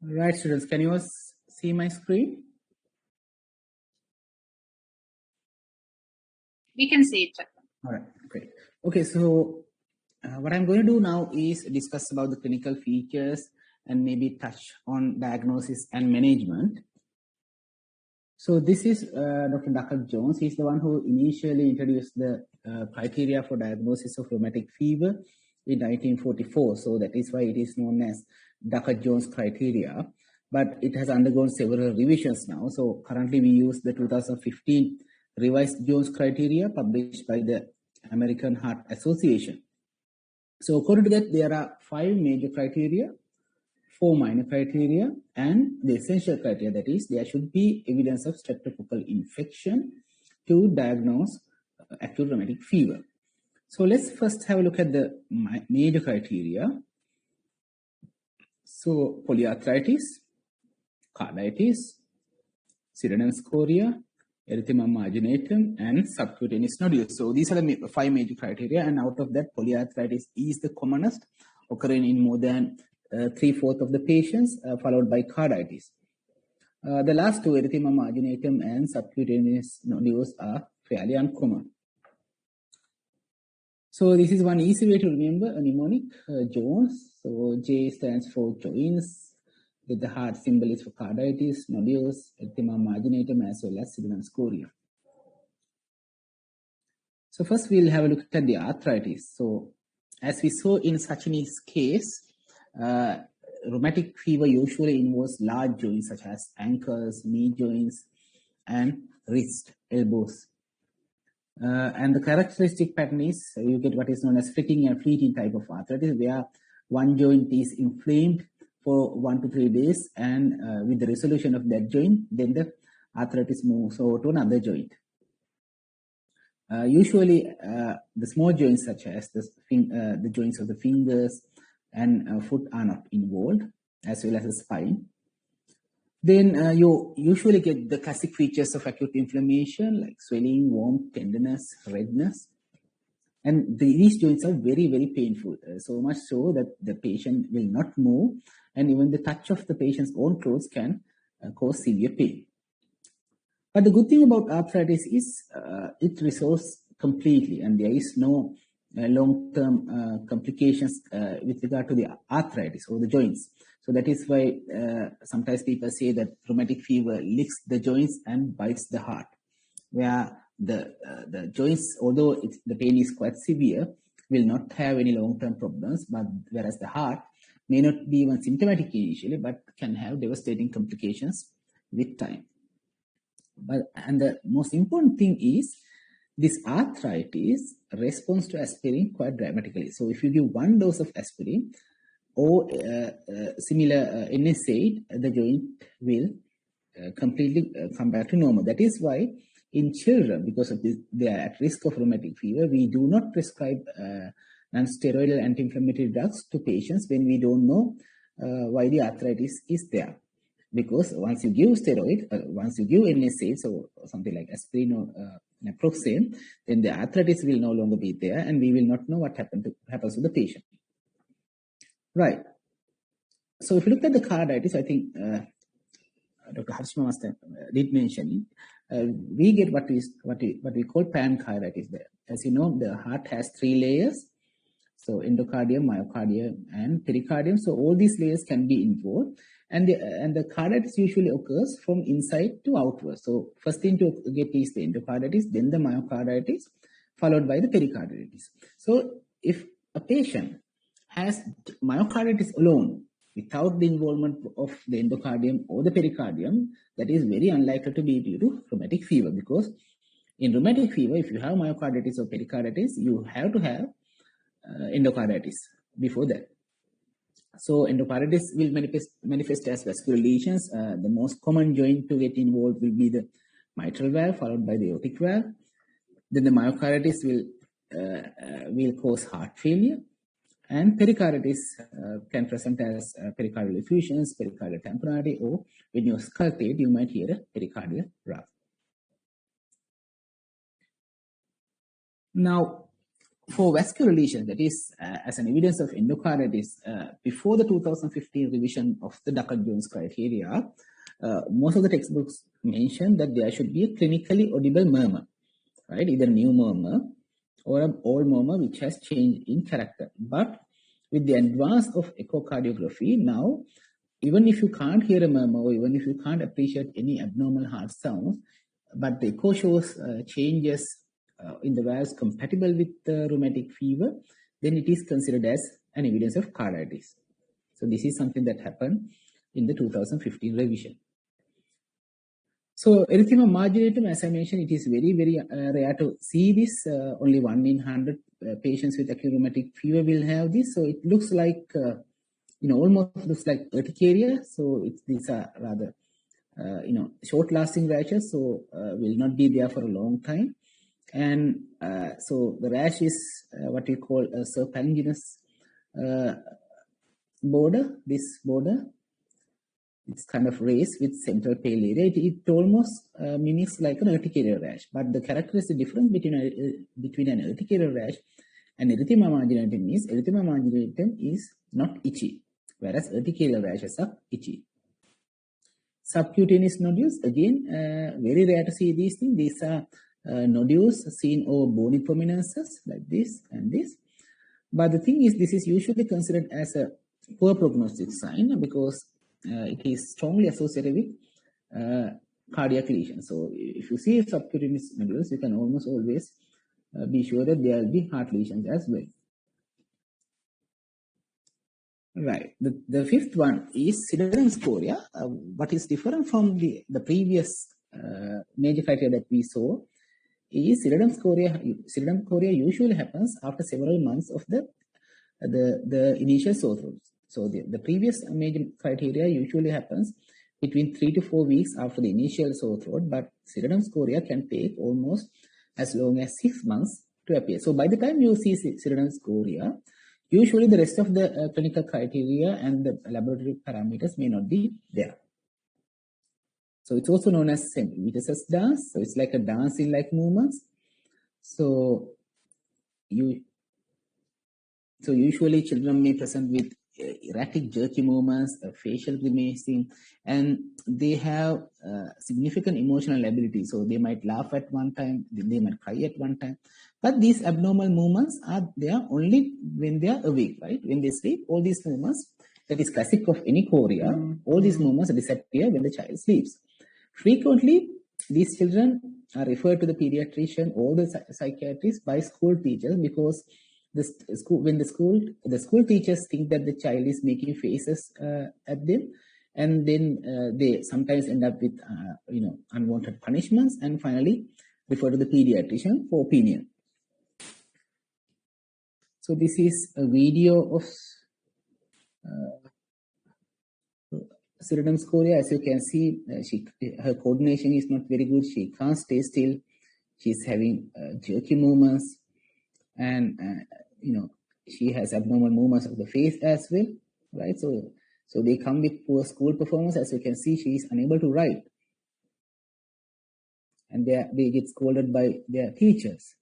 All right, students, can you see my screen? We can see it. All right, great. Okay, so what I'm going to do now is discuss about the clinical features and maybe touch on diagnosis and management. So this is Dr. Duckett Jones. He's the one who initially introduced the criteria for diagnosis of rheumatic fever in 1944. So that is why it is known as Duckett Jones criteria. But it has undergone several revisions now. So currently we use the 2015 revised Jones criteria published by the American Heart Association. So according to that, there are 5 major criteria, 4 minor criteria, and the essential criteria. That is, there should be evidence of streptococcal infection to diagnose acute rheumatic fever. So let's first have a look at the major criteria. So polyarthritis, carditis, pseudonemscoria, erythema marginatum, and subcutaneous nodules. So these are the 5 major criteria, and out of that, polyarthritis is the commonest, occurring in more than 3/4 of the patients, followed by carditis. The last 2, erythema marginatum and subcutaneous nodules, are fairly uncommon. So this is one easy way to remember a mnemonic, Jones. So J stands for joints. The heart symbol is for carditis, nodules, erythema marginatum, as well as sibilant scoria. So first we'll have a look at the arthritis. So as we saw in Sachini's case, rheumatic fever usually involves large joints such as ankles, knee joints, and wrist, elbows. And the characteristic pattern is you get what is known as flicking and fleeting type of arthritis, where one joint is inflamed for 1 to 3 days, and with the resolution of that joint, then the arthritis moves over to another joint. Usually, the small joints such as the joints of the fingers and foot are not involved, as well as the spine. Then you usually get the classic features of acute inflammation like swelling, warmth, tenderness, redness. And these joints are very, very painful, so much so that the patient will not move, and even the touch of the patient's own clothes can cause severe pain. But the good thing about arthritis is it resolves completely, and there is no long-term complications with regard to the arthritis or the joints. So that is why sometimes people say that rheumatic fever licks the joints and bites the heart, where the joints, although the pain is quite severe, will not have any long-term problems, but whereas the heart may not be even symptomatic initially, but can have devastating complications with time. And the most important thing is this arthritis responds to aspirin quite dramatically. So if you give 1 dose of aspirin or similar NSAID, the joint will completely come back to normal. That is why in children, because of this, they are at risk of rheumatic fever, we do not prescribe non-steroidal anti-inflammatory drugs to patients when we don't know why the arthritis is there. Because once you give steroid, once you give NSAID, so something like aspirin or naproxen, then the arthritis will no longer be there, and we will not know what happens to the patient. Right. So if you look at the carditis, I think Dr. Harshma did mention it. We get what we call pancarditis there. As you know, the heart has 3 layers. So endocardium, myocardium, and pericardium. So all these layers can be involved, and the carditis usually occurs from inside to outward. So first thing to get is the endocarditis, then the myocarditis, followed by the pericarditis. So if a patient has myocarditis alone, without the involvement of the endocardium or the pericardium, that is very unlikely to be due to rheumatic fever, because in rheumatic fever, if you have myocarditis or pericarditis, you have to have endocarditis before that. So endocarditis will manifest as vascular lesions. The most common joint to get involved will be the mitral valve, followed by the aortic valve. Then the myocarditis will cause heart failure, and pericarditis can present as pericardial effusions, pericardial tamponade, or when you auscultate, you might hear a pericardial rub. Now, for vascular lesions, that is, as an evidence of endocarditis, before the 2015 revision of the Duckett-Jones criteria, most of the textbooks mention that there should be a clinically audible murmur, right? Either new murmur or an old murmur which has changed in character. But with the advance of echocardiography, now, even if you can't hear a murmur, or even if you can't appreciate any abnormal heart sounds, but the echo shows changes in the valves compatible with rheumatic fever, then it is considered as an evidence of carditis. So this is something that happened in the 2015 revision. So erythema marginatum, as I mentioned, it is very, very rare to see this. Only 1 in 100 patients with acute rheumatic fever will have this. So it looks like, almost looks like urticaria. So these are rather, short-lasting rashes. So will not be there for a long time. And so the rash is what we call a serpentinous border. This border, it's kind of raised with central pale area. It almost mimics like an urticarial rash. But the characteristic difference between an urticarial rash and erythema marginatum is not itchy, whereas urticarial rashes are itchy. Subcutaneous nodules, again, very rare to see these things. These are nodules seen over bony prominences like this and this. But the thing is, this is usually considered as a poor prognostic sign because it is strongly associated with cardiac lesions. So if you see subcutaneous nodules, you can almost always be sure that there will be heart lesions as well. Right. The fifth one is Siderum scoria. What is different from the previous major criteria that we saw is Siderum scoria. Siderum scoria usually happens after several months of the initial sore throat. So the previous major criteria usually happens between 3 to 4 weeks after the initial sore throat, but Siderum scoria can take almost as long as 6 months to appear. So by the time you see Siderum scoria, usually the rest of the clinical criteria and the laboratory parameters may not be there. So it's also known as semi-Vitess's dance. So it's like a dancing like movements. So usually children may present with erratic jerky movements, facial grimacing, and they have significant emotional ability. So they might laugh at one time, they might cry at one time. But these abnormal movements are there only when they are awake, right? When they sleep, all these movements, that is classic of any chorea, all these movements disappear when the child sleeps. Frequently, these children are referred to the pediatrician or the psychiatrist by school teachers because the school teachers think that the child is making faces at them, and then they sometimes end up with unwanted punishments, and finally refer to the pediatrician for opinion. So this is a video of Siderum scoria. As you can see, her coordination is not very good. She can't stay still. She's having jerky movements, and she has abnormal movements of the face as well, right? So they come with poor school performance. As you can see, she is unable to write, and they get scolded by their teachers.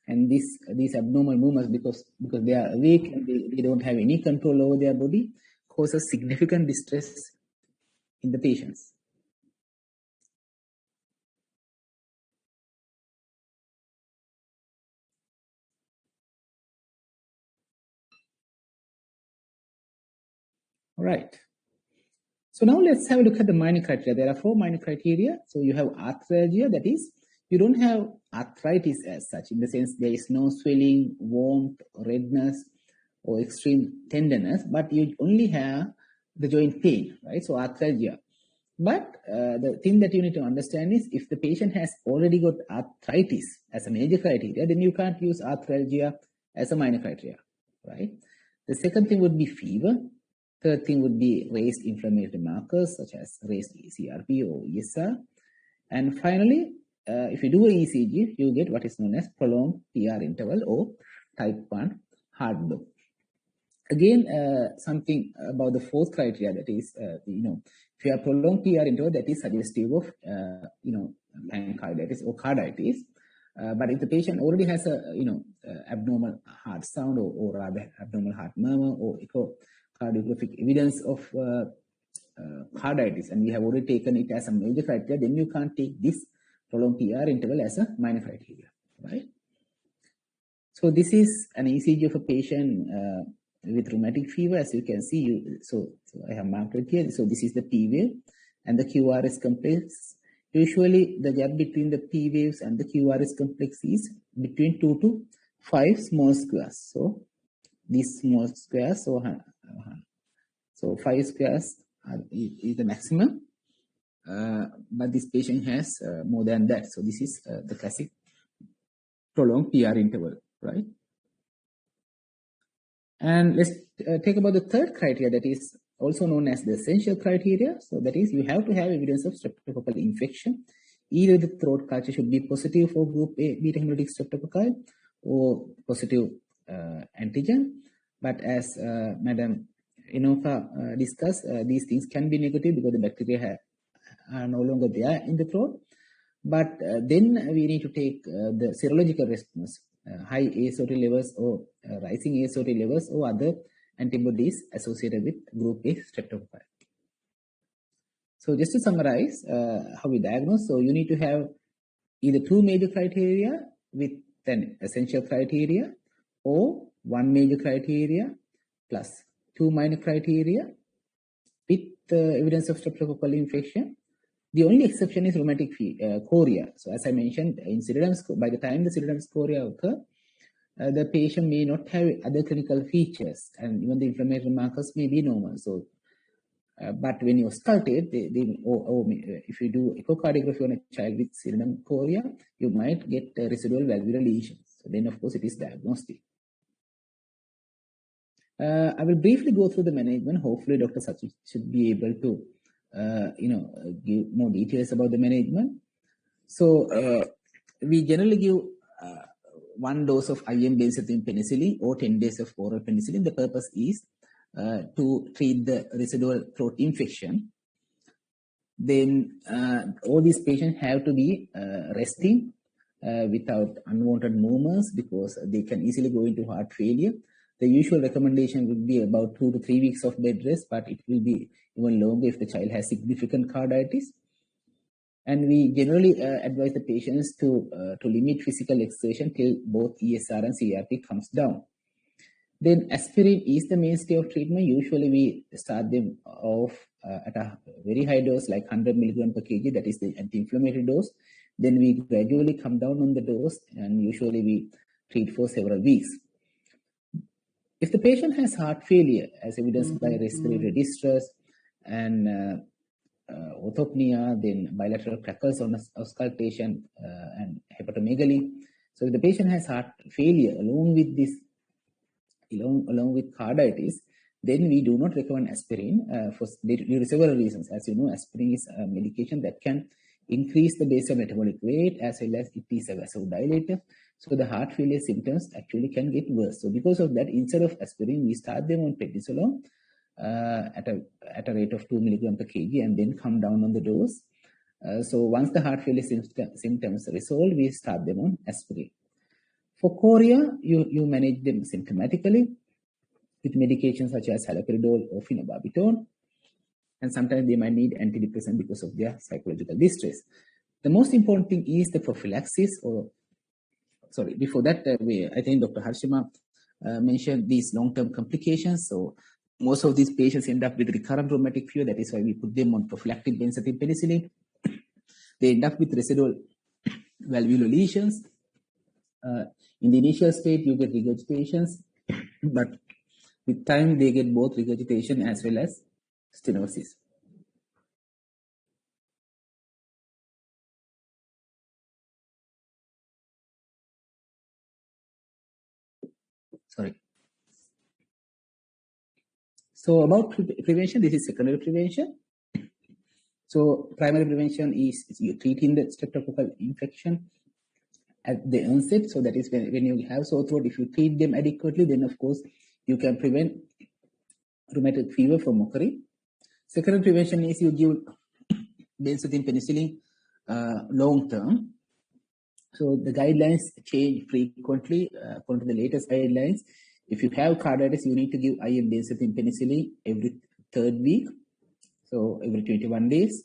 And these abnormal movements, because they are weak and they don't have any control over their body, causes significant distress in the patients. All right. So now let's have a look at the minor criteria. There are 4 minor criteria. So you have arthralgia, that is, you don't have arthritis as such, in the sense there is no swelling, warmth, redness, or extreme tenderness, but you only have the joint pain, right? So arthralgia. But the thing that you need to understand is if the patient has already got arthritis as a major criteria, then you can't use arthralgia as a minor criteria, right? The second thing would be fever. Third thing would be raised inflammatory markers such as raised CRP or ESR. And finally, if you do an ECG, you get what is known as prolonged PR interval or type 1 heart block. Again, something about the fourth criteria, that is, if you have prolonged PR interval, that is suggestive of, pancreatitis or carditis. But if the patient already has a, abnormal heart sound or rather abnormal heart murmur or echocardiographic evidence of carditis, and we have already taken it as a major criteria, then you can't take this prolonged PR interval as a minor criteria, right? So this is an ECG of a patient with rheumatic fever. As you can see, so I have marked it here. So this is the P wave and the QRS complex. Usually the gap between the P waves and the QRS complex is between 2 to 5 small squares. So these small squares, so 5 squares is the maximum, but this patient has more than that. So this is the classic prolonged PR interval, right? And let's take about the third criteria, that is also known as the essential criteria. So that is, you have to have evidence of streptococcal infection. Either the throat culture should be positive for group A beta hemolytic streptococci or positive antigen. But as Madam Inoka discussed, these things can be negative because the bacteria are no longer there in the throat. But then we need to take the serological response, high ASOT levels or rising ASOT levels or other antibodies associated with group A streptococci. So just to summarize how we diagnose, so you need to have either two major criteria with an essential criteria, or one major criteria plus two minor criteria with evidence of streptococcal infection. The only exception is rheumatic chorea. So as I mentioned, by the time the pseudoderm chorea occur, the patient may not have other clinical features, and even the inflammatory markers may be normal. So, but when you auscultate, if you do echocardiography on a child with pseudoderm chorea, you might get residual valvular lesions. So then, of course, it is diagnostic. I will briefly go through the management. Hopefully, Dr. Sachit should be able to, give more details about the management. So, we generally give 1 dose of IM benzathine penicillin or 10 days of oral penicillin. The purpose is to treat the residual throat infection. Then, all these patients have to be resting without unwanted movements, because they can easily go into heart failure. The usual recommendation would be about 2 to 3 weeks of bed rest, but it will be even longer if the child has significant carditis. And we generally advise the patients to limit physical exertion till both ESR and CRP comes down. Then aspirin is the mainstay of treatment. Usually we start them off at a very high dose, like 100 milligram per kg, that is the anti-inflammatory dose. Then we gradually come down on the dose, and usually we treat for several weeks. If the patient has heart failure, as evidenced by respiratory distress and orthopnea, then bilateral crackles on auscultation and hepatomegaly. So if the patient has heart failure along with this, along with carditis, then we do not recommend aspirin due to several reasons. As you know, aspirin is a medication that can increase the basal metabolic rate, as well as it is a vasodilator. So the heart failure symptoms actually can get worse. So because of that, instead of aspirin, we start them on prednisolone at a rate of 2 milligram per kg, and then come down on the dose. So once the heart failure symptoms resolve, we start them on aspirin. For chorea, you manage them symptomatically with medications such as haloperidol or phenobarbital, and sometimes they might need antidepressant because of their psychological distress. The most important thing is the prophylaxis, before that, I think Dr. Harshima mentioned these long-term complications. So most of these patients end up with recurrent rheumatic fever. That is why we put them on prophylactic benzathine penicillin. They end up with residual valvular lesions. In the initial state, you get regurgitations, but with time, they get both regurgitation as well as stenosis. Sorry. So about prevention, this is secondary prevention. So primary prevention is you treating the streptococcal infection at the onset. So that is when you have sore throat, if you treat them adequately, then of course you can prevent rheumatic fever from occurring. Secondary prevention is you give benzathine penicillin long term. So the guidelines change frequently according to the latest guidelines. If you have carditis, you need to give IM benzathine penicillin every 3rd week, so every 21 days.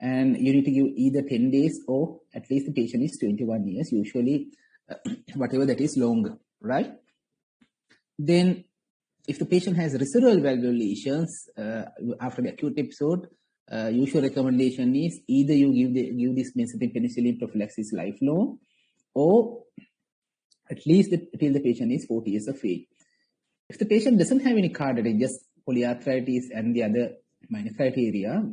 And you need to give either 10 days or at least the patient is 21 years, usually whatever that is longer, right? Then if the patient has residual valvular lesions after the acute episode, usual recommendation is either you give this benzathine penicillin prophylaxis lifelong, or at least till the patient is 40 years of age. If the patient doesn't have any carditis, just polyarthritis and the other minor criteria,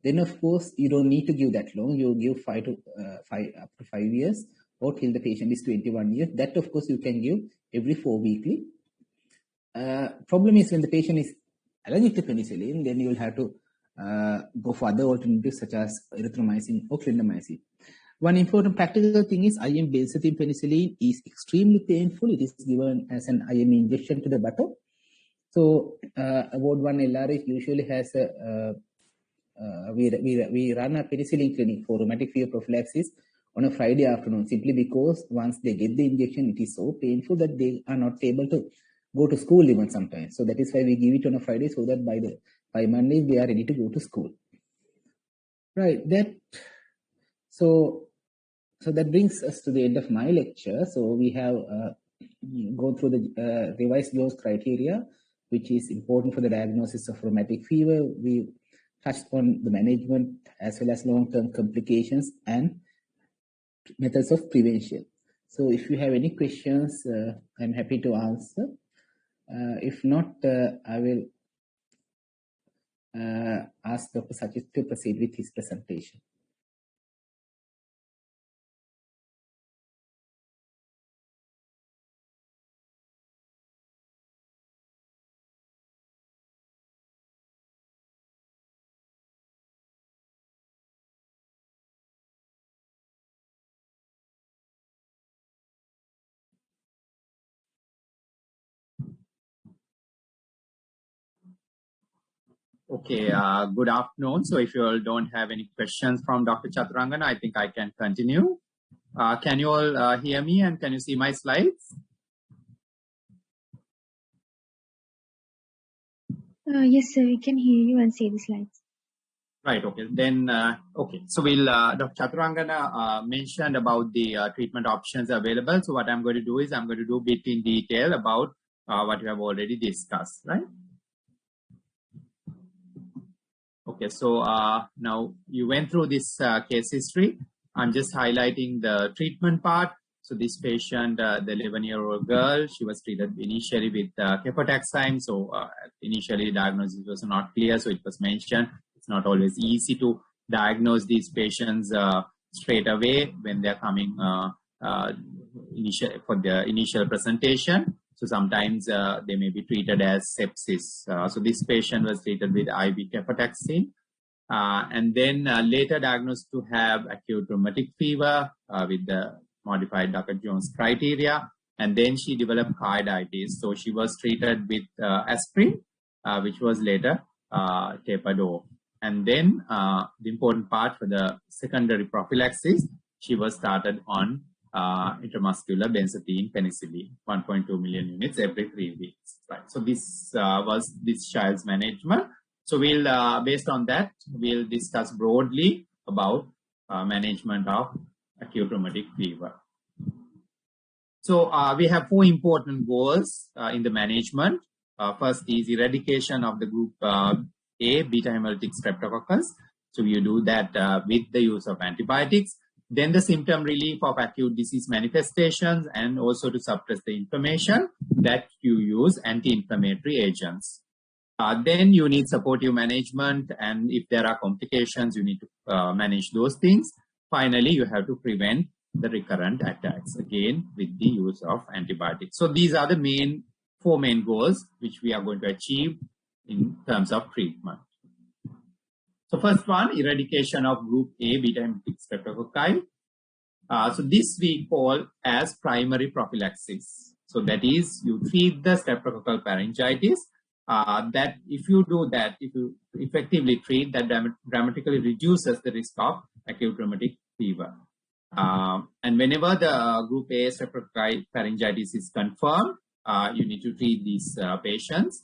then of course you don't need to give that long. You give up to 5 years, or till the patient is 21 years. That of course you can give every 4 weekly. Problem is when the patient is allergic to penicillin, then you will have to go for other alternatives such as erythromycin or clindamycin. One important practical thing is IM benzathine penicillin is extremely painful. It is given as an IM injection to the buttock. So Award 1 LRH usually has we run a penicillin clinic for rheumatic fever prophylaxis on a Friday afternoon, simply because once they get the injection, it is so painful that they are not able to go to school even sometimes. So that is why we give it on a Friday, so that by Monday they are ready to go to school. Right. So that brings us to the end of my lecture. So we have gone through the revised dose criteria, which is important for the diagnosis of rheumatic fever. We touched on the management as well as long-term complications and methods of prevention. So if you have any questions, I'm happy to answer. If not, I will ask Dr. Sachit to proceed with his presentation. Okay, good afternoon. So if you all don't have any questions from Dr. Chaturangana, I think I can continue. Can you all hear me and can you see my slides? Yes, sir, we can hear you and see the slides. Right, okay. Then, okay. So we'll, Dr. Chaturangana mentioned about the treatment options available. So what I'm going to do is I'm going to do a bit in detail about what we have already discussed, right? Okay, so now you went through this case history. I'm just highlighting the treatment part. So this patient, the 11-year-old girl, she was treated initially with cefotaxime. So initially the diagnosis was not clear. So it was mentioned it's not always easy to diagnose these patients straight away when they're coming for the initial presentation. So sometimes they may be treated as sepsis. So this patient was treated with IV cefotaxime. And then later diagnosed to have acute rheumatic fever with the modified Duckett-Jones criteria. And then she developed carditis. So she was treated with aspirin, which was later tapered off. And then the important part for the secondary prophylaxis, she was started on intramuscular benzathine penicillin, 1.2 million units every 3 weeks. Right. So this was this child's management. So we'll, based on that, we'll discuss broadly about management of acute rheumatic fever. So we have 4 important goals in the management. First is eradication of the group A, beta hemolytic streptococcus. So you do that with the use of antibiotics. Then the symptom relief of acute disease manifestations, and also to suppress the inflammation, that you use anti-inflammatory agents. Then you need supportive management, and if there are complications, you need to manage those things. Finally, you have to prevent the recurrent attacks, again with the use of antibiotics. So these are the 4 main goals which we are going to achieve in terms of treatment. So first one, eradication of group A beta hemolytic streptococci. So this we call as primary prophylaxis. So that is, you treat the streptococcal pharyngitis. That if you do that, if you effectively treat, that dramatically reduces the risk of acute rheumatic fever. And whenever the group A streptococcal pharyngitis is confirmed, you need to treat these patients.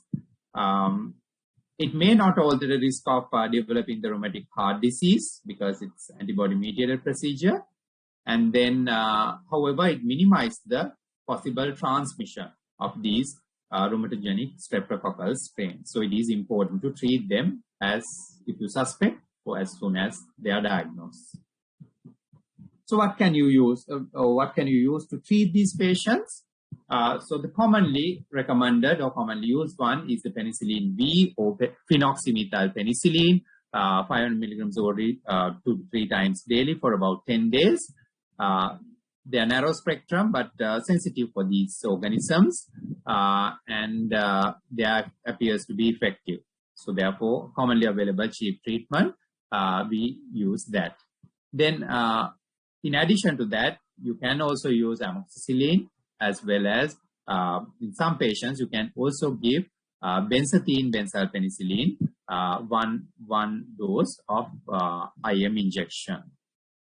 It may not alter the risk of developing the rheumatic heart disease because it's antibody-mediated procedure. And then, however, it minimizes the possible transmission of these rheumatogenic streptococcal strains. So it is important to treat them as if you suspect or as soon as they are diagnosed. So what can you use? To treat these patients? So the commonly recommended or commonly used one is the penicillin V or phenoxymethyl penicillin, 500 milligrams orally 2 to 3 times daily for about 10 days. They are narrow spectrum but sensitive for these organisms, and they appears to be effective. So therefore, commonly available cheap treatment, we use that. Then in addition to that, you can also use amoxicillin, as well as in some patients you can also give benzathine benzyl penicillin, one dose of IM injection.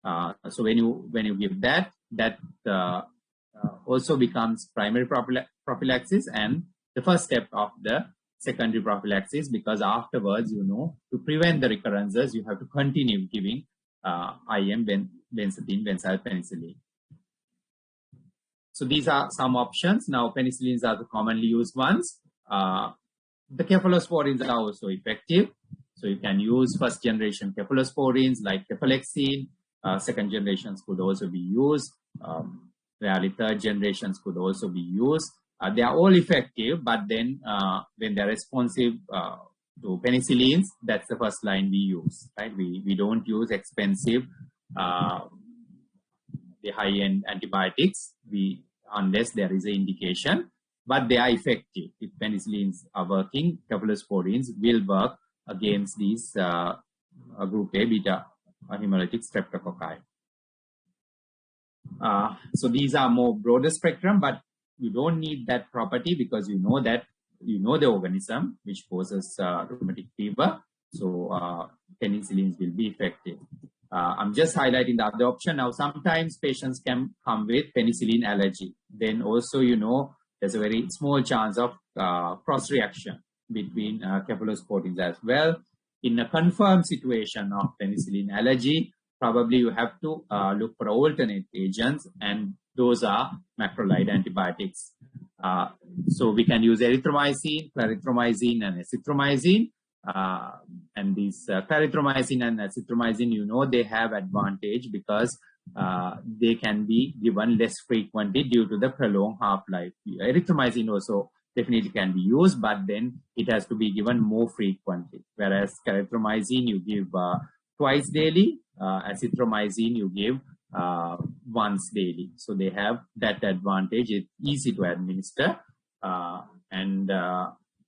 So when you give that also becomes primary prophylaxis and the first step of the secondary prophylaxis, because afterwards, you know, to prevent the recurrences, you have to continue giving IM benzathine benzyl penicillin. So these are some options. Now, penicillins are the commonly used ones. The cephalosporins are also effective. So you can use first generation cephalosporins like cefalexin. Second generations could also be used. Rarely third generations could also be used. They are all effective, but then when they're responsive to penicillins, that's the first line we use, right? We don't use expensive, the high-end antibiotics unless there is an indication, but they are effective. If penicillins are working, cephalosporins will work against these group A beta hemolytic streptococci. So these are more broader spectrum, but you don't need that property because you know that the organism which causes rheumatic fever. So penicillins will be effective. I'm just highlighting the other option. Now, sometimes patients can come with penicillin allergy. Then also, you know, there's a very small chance of cross-reaction between cephalosporins as well. In a confirmed situation of penicillin allergy, probably you have to look for alternate agents, and those are macrolide antibiotics. So we can use erythromycin, clarithromycin, and azithromycin. And these clarithromycin and azithromycin, you know, they have advantage because they can be given less frequently due to the prolonged half-life. Erythromycin also definitely can be used, but then it has to be given more frequently. Whereas clarithromycin you give twice daily, azithromycin you give once daily. So they have that advantage. It's easy to administer, and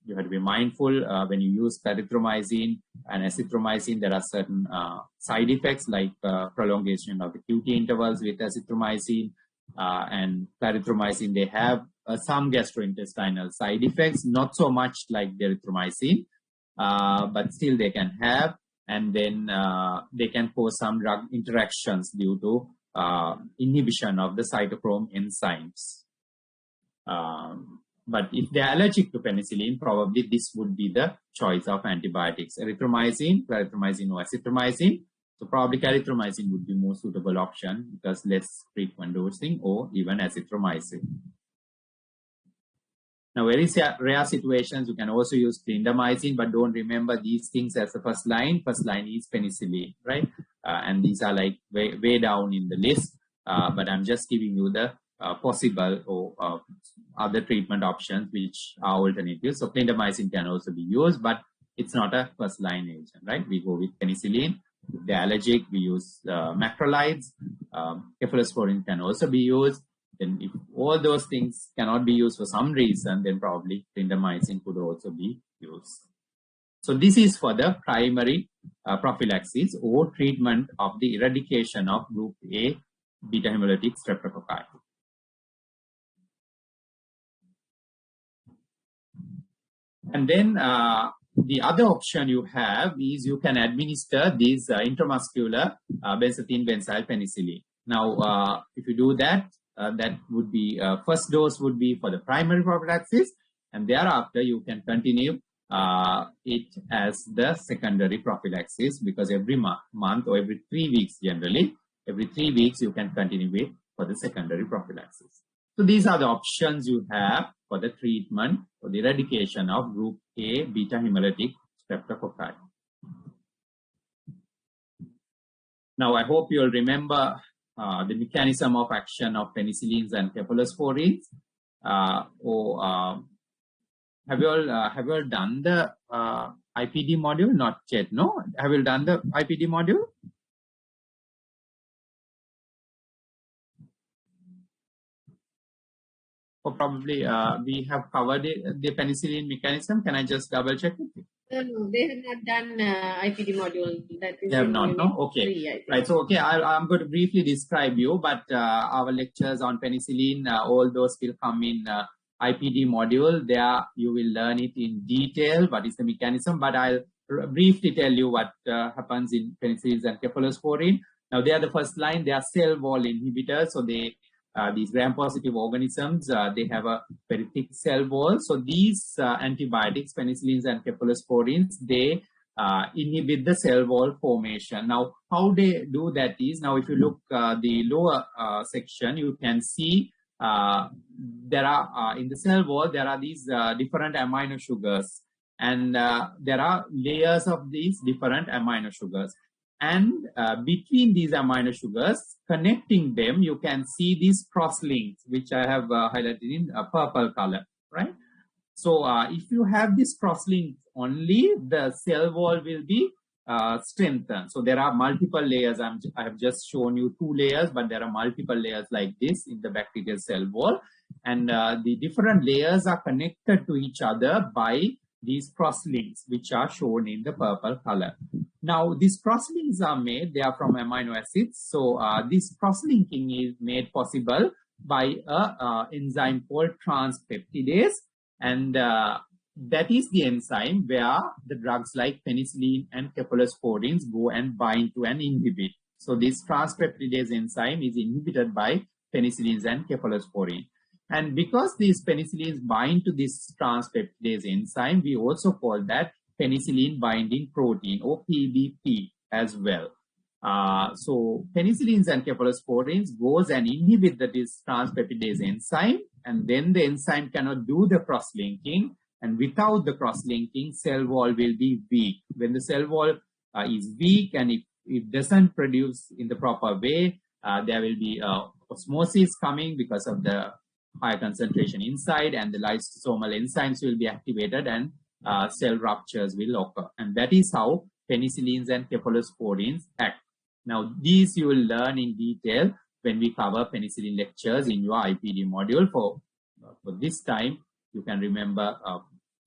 you have to be mindful when you use clarithromycin and azithromycin. There are certain side effects like prolongation of the QT intervals with azithromycin and clarithromycin. They have some gastrointestinal side effects, not so much like the erythromycin, but still they can have, and then they can cause some drug interactions due to inhibition of the cytochrome enzymes. But if they are allergic to penicillin, probably this would be the choice of antibiotics: erythromycin, clarithromycin, or azithromycin. So probably clarithromycin would be more suitable option because less frequent dosing, or even azithromycin. Now, very rare situations, you can also use clindamycin, but don't remember these things as the first line. First line is penicillin, right? And these are like way down in the list, but I'm just giving you the possible or other treatment options which are alternatives. So clindamycin can also be used, but it's not a first line agent, right? We go with penicillin. If they're allergic, we use macrolides. Cephalosporin can also be used. Then if all those things cannot be used for some reason, then probably clindamycin could also be used. So this is for the primary prophylaxis or treatment of the eradication of group A beta hemolytic streptococci. And then the other option you have is you can administer these intramuscular benzathine benzyl penicillin. Now, if you do that, that would be first dose would be for the primary prophylaxis, and thereafter you can continue it as the secondary prophylaxis, because every month or every 3 weeks generally, every 3 weeks you can continue it for the secondary prophylaxis. So these are the options you have for the treatment or the eradication of group A beta hemolytic streptococci. Now, I hope you'll remember the mechanism of action of penicillins and cephalosporins. Have you all done the IPD module? Not yet, no? Have you done the IPD module? Or probably we have covered the penicillin mechanism. Can I just double check it? No, they have not done IPD module. That is, they have not, no? Okay. 3, right. So, okay, I'm going to briefly describe you, but our lectures on penicillin, all those will come in IPD module. There you will learn it in detail, what is the mechanism, but I'll briefly tell you what happens in penicillins and cephalosporin. Now, they are the first line. They are cell wall inhibitors, so they these gram-positive organisms, they have a very thick cell wall. So these antibiotics, penicillins and cephalosporins, they inhibit the cell wall formation. Now, how they do that is, now if you look the lower section, you can see there are in the cell wall, there are these different amino sugars, and there are layers of these different amino sugars. And between these amino sugars, connecting them, you can see these cross-links, which I have highlighted in a purple color, right? So if you have this cross-link only, the cell wall will be strengthened. So there are multiple layers. I have just shown you 2 layers, but there are multiple layers like this in the bacterial cell wall. And the different layers are connected to each other by these cross-links, which are shown in the purple color. Now, these cross-links are made, they are from amino acids. So this cross-linking is made possible by a enzyme called transpeptidase. And that is the enzyme where the drugs like penicillin and cephalosporins go and bind to and inhibit. So this transpeptidase enzyme is inhibited by penicillins and cephalosporin. And because these penicillins bind to this transpeptidase enzyme, we also call that penicillin binding protein, or PBP as well. So penicillins and cephalosporins goes and inhibit this transpeptidase enzyme, and then the enzyme cannot do the cross-linking, and without the cross-linking, cell wall will be weak. When the cell wall is weak and if it doesn't produce in the proper way, there will be osmosis coming because of the high concentration inside, and the lysosomal enzymes will be activated and cell ruptures will occur. And that is how penicillins and cephalosporins act. Now, these you will learn in detail when we cover penicillin lectures in your IPD module. For this time, you can remember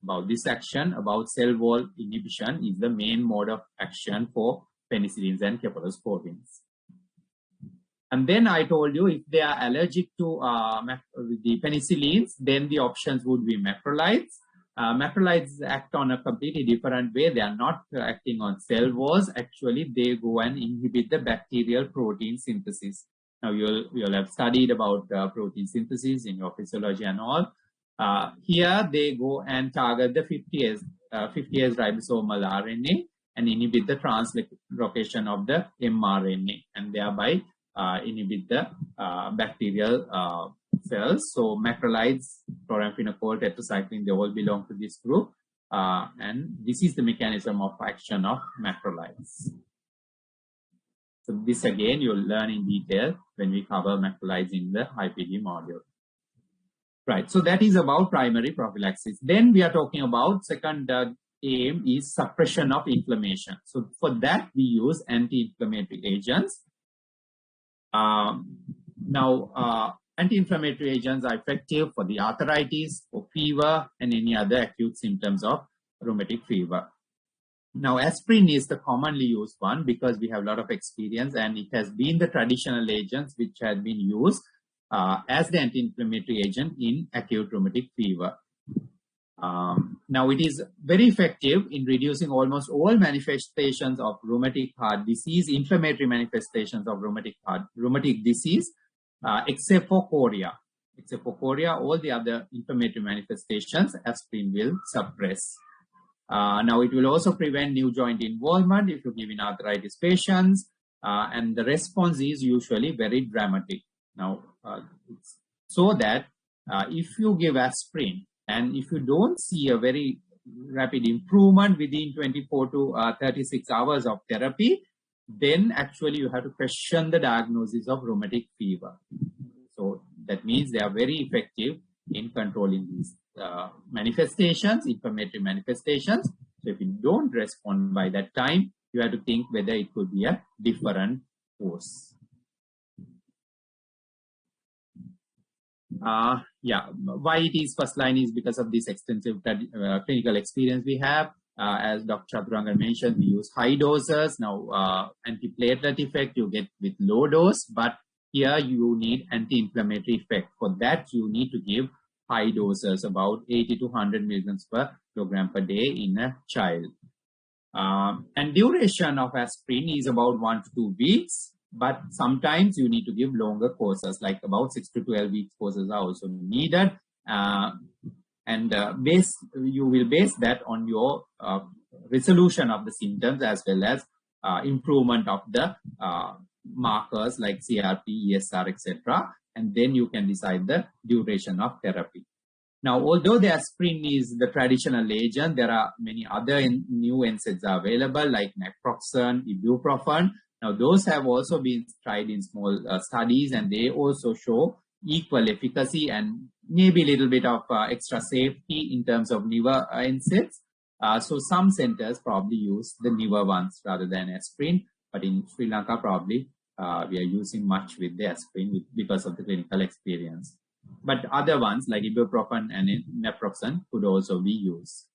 about this action, about cell wall inhibition is the main mode of action for penicillins and cephalosporins. And then I told you if they are allergic to the penicillins, then the options would be macrolides. Macrolides act on a completely different way. They are not acting on cell walls. Actually, they go and inhibit the bacterial protein synthesis. Now, you'll have studied about protein synthesis in your physiology and all. Here, they go and target the 50S ribosomal RNA and inhibit the translocation of the mRNA, and thereby inhibit the bacterial cells. So macrolides, chloramphenicol, tetracycline, they all belong to this group. And this is the mechanism of action of macrolides. So this again, you'll learn in detail when we cover macrolides in the IPD module. Right, so that is about primary prophylaxis. Then we are talking about second aim is suppression of inflammation. So for that, we use anti-inflammatory agents. Anti-inflammatory agents are effective for the arthritis, for fever, and any other acute symptoms of rheumatic fever. Now, aspirin is the commonly used one because we have a lot of experience, and it has been the traditional agents which have been used as the anti-inflammatory agent in acute rheumatic fever. Now, it is very effective in reducing almost all manifestations of rheumatic heart disease, inflammatory manifestations of rheumatic disease, except for chorea. Except for chorea, all the other inflammatory manifestations, aspirin will suppress. Now, it will also prevent new joint involvement if you give in arthritis patients, and the response is usually very dramatic. Now, so that if you give aspirin, and if you don't see a very rapid improvement within 24 to 36 hours of therapy, then actually you have to question the diagnosis of rheumatic fever. So that means they are very effective in controlling these manifestations, inflammatory manifestations. So if you don't respond by that time, you have to think whether it could be a different cause. Why it is first line is because of this extensive clinical experience we have. As Dr. Chaturanga mentioned, we use high doses. Now, antiplatelet effect you get with low dose, but here you need anti-inflammatory effect. For that, you need to give high doses, about 80 to 100 milligrams per kilogram per day in a child. And duration of aspirin is about 1 to 2 weeks. but sometimes you need to give longer courses, like about 6 to 12 weeks courses are also needed. You will base that on your resolution of the symptoms as well as improvement of the markers like CRP, ESR, etc. And then you can decide the duration of therapy. Now, although the aspirin is the traditional agent, there are many other new NSAIDs available like naproxen, ibuprofen. Now, those have also been tried in small studies, and they also show equal efficacy and maybe a little bit of extra safety in terms of newer NSAIDs. So some centers probably use the newer ones rather than aspirin, but in Sri Lanka probably we are using much with the aspirin because of the clinical experience. But other ones like ibuprofen and naproxen could also be used.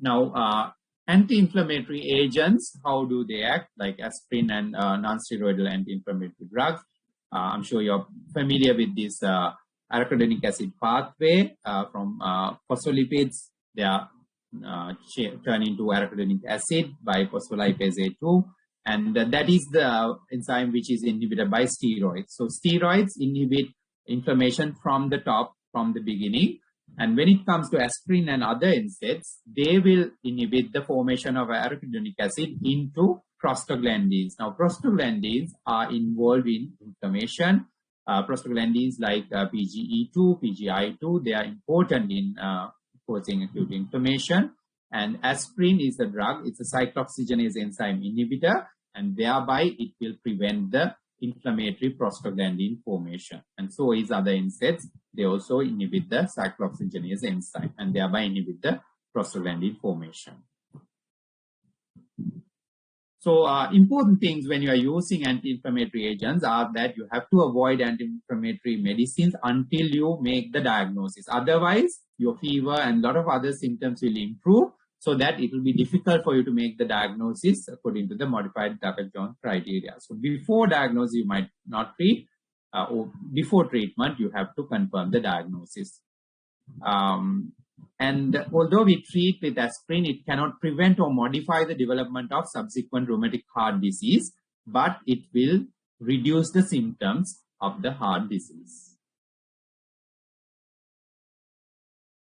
Now, anti-inflammatory agents, how do they act? Like aspirin and non-steroidal anti-inflammatory drugs. I'm sure you're familiar with this arachidonic acid pathway from phospholipids. They are turned into arachidonic acid by phospholipase A2. And that is the enzyme which is inhibited by steroids. So steroids inhibit inflammation from the top, from the beginning. And when it comes to aspirin and other NSAIDs, they will inhibit the formation of arachidonic acid into prostaglandins. Now, prostaglandins are involved in inflammation. Prostaglandins like PGE2, PGI2, they are important in causing acute inflammation. And aspirin is a drug, it's a cyclooxygenase enzyme inhibitor, and thereby it will prevent the inflammatory prostaglandin formation. And so is other NSAIDs. They also inhibit the cyclooxygenase enzyme and thereby inhibit the prostaglandin formation. So important things when you are using anti-inflammatory agents are that you have to avoid anti-inflammatory medicines until you make the diagnosis. Otherwise, your fever and a lot of other symptoms will improve, so that it will be difficult for you to make the diagnosis according to the modified Duckett-Jones criteria. So before diagnosis, you might not treat, or before treatment, you have to confirm the diagnosis. And although we treat with aspirin, it cannot prevent or modify the development of subsequent rheumatic heart disease, but it will reduce the symptoms of the heart disease.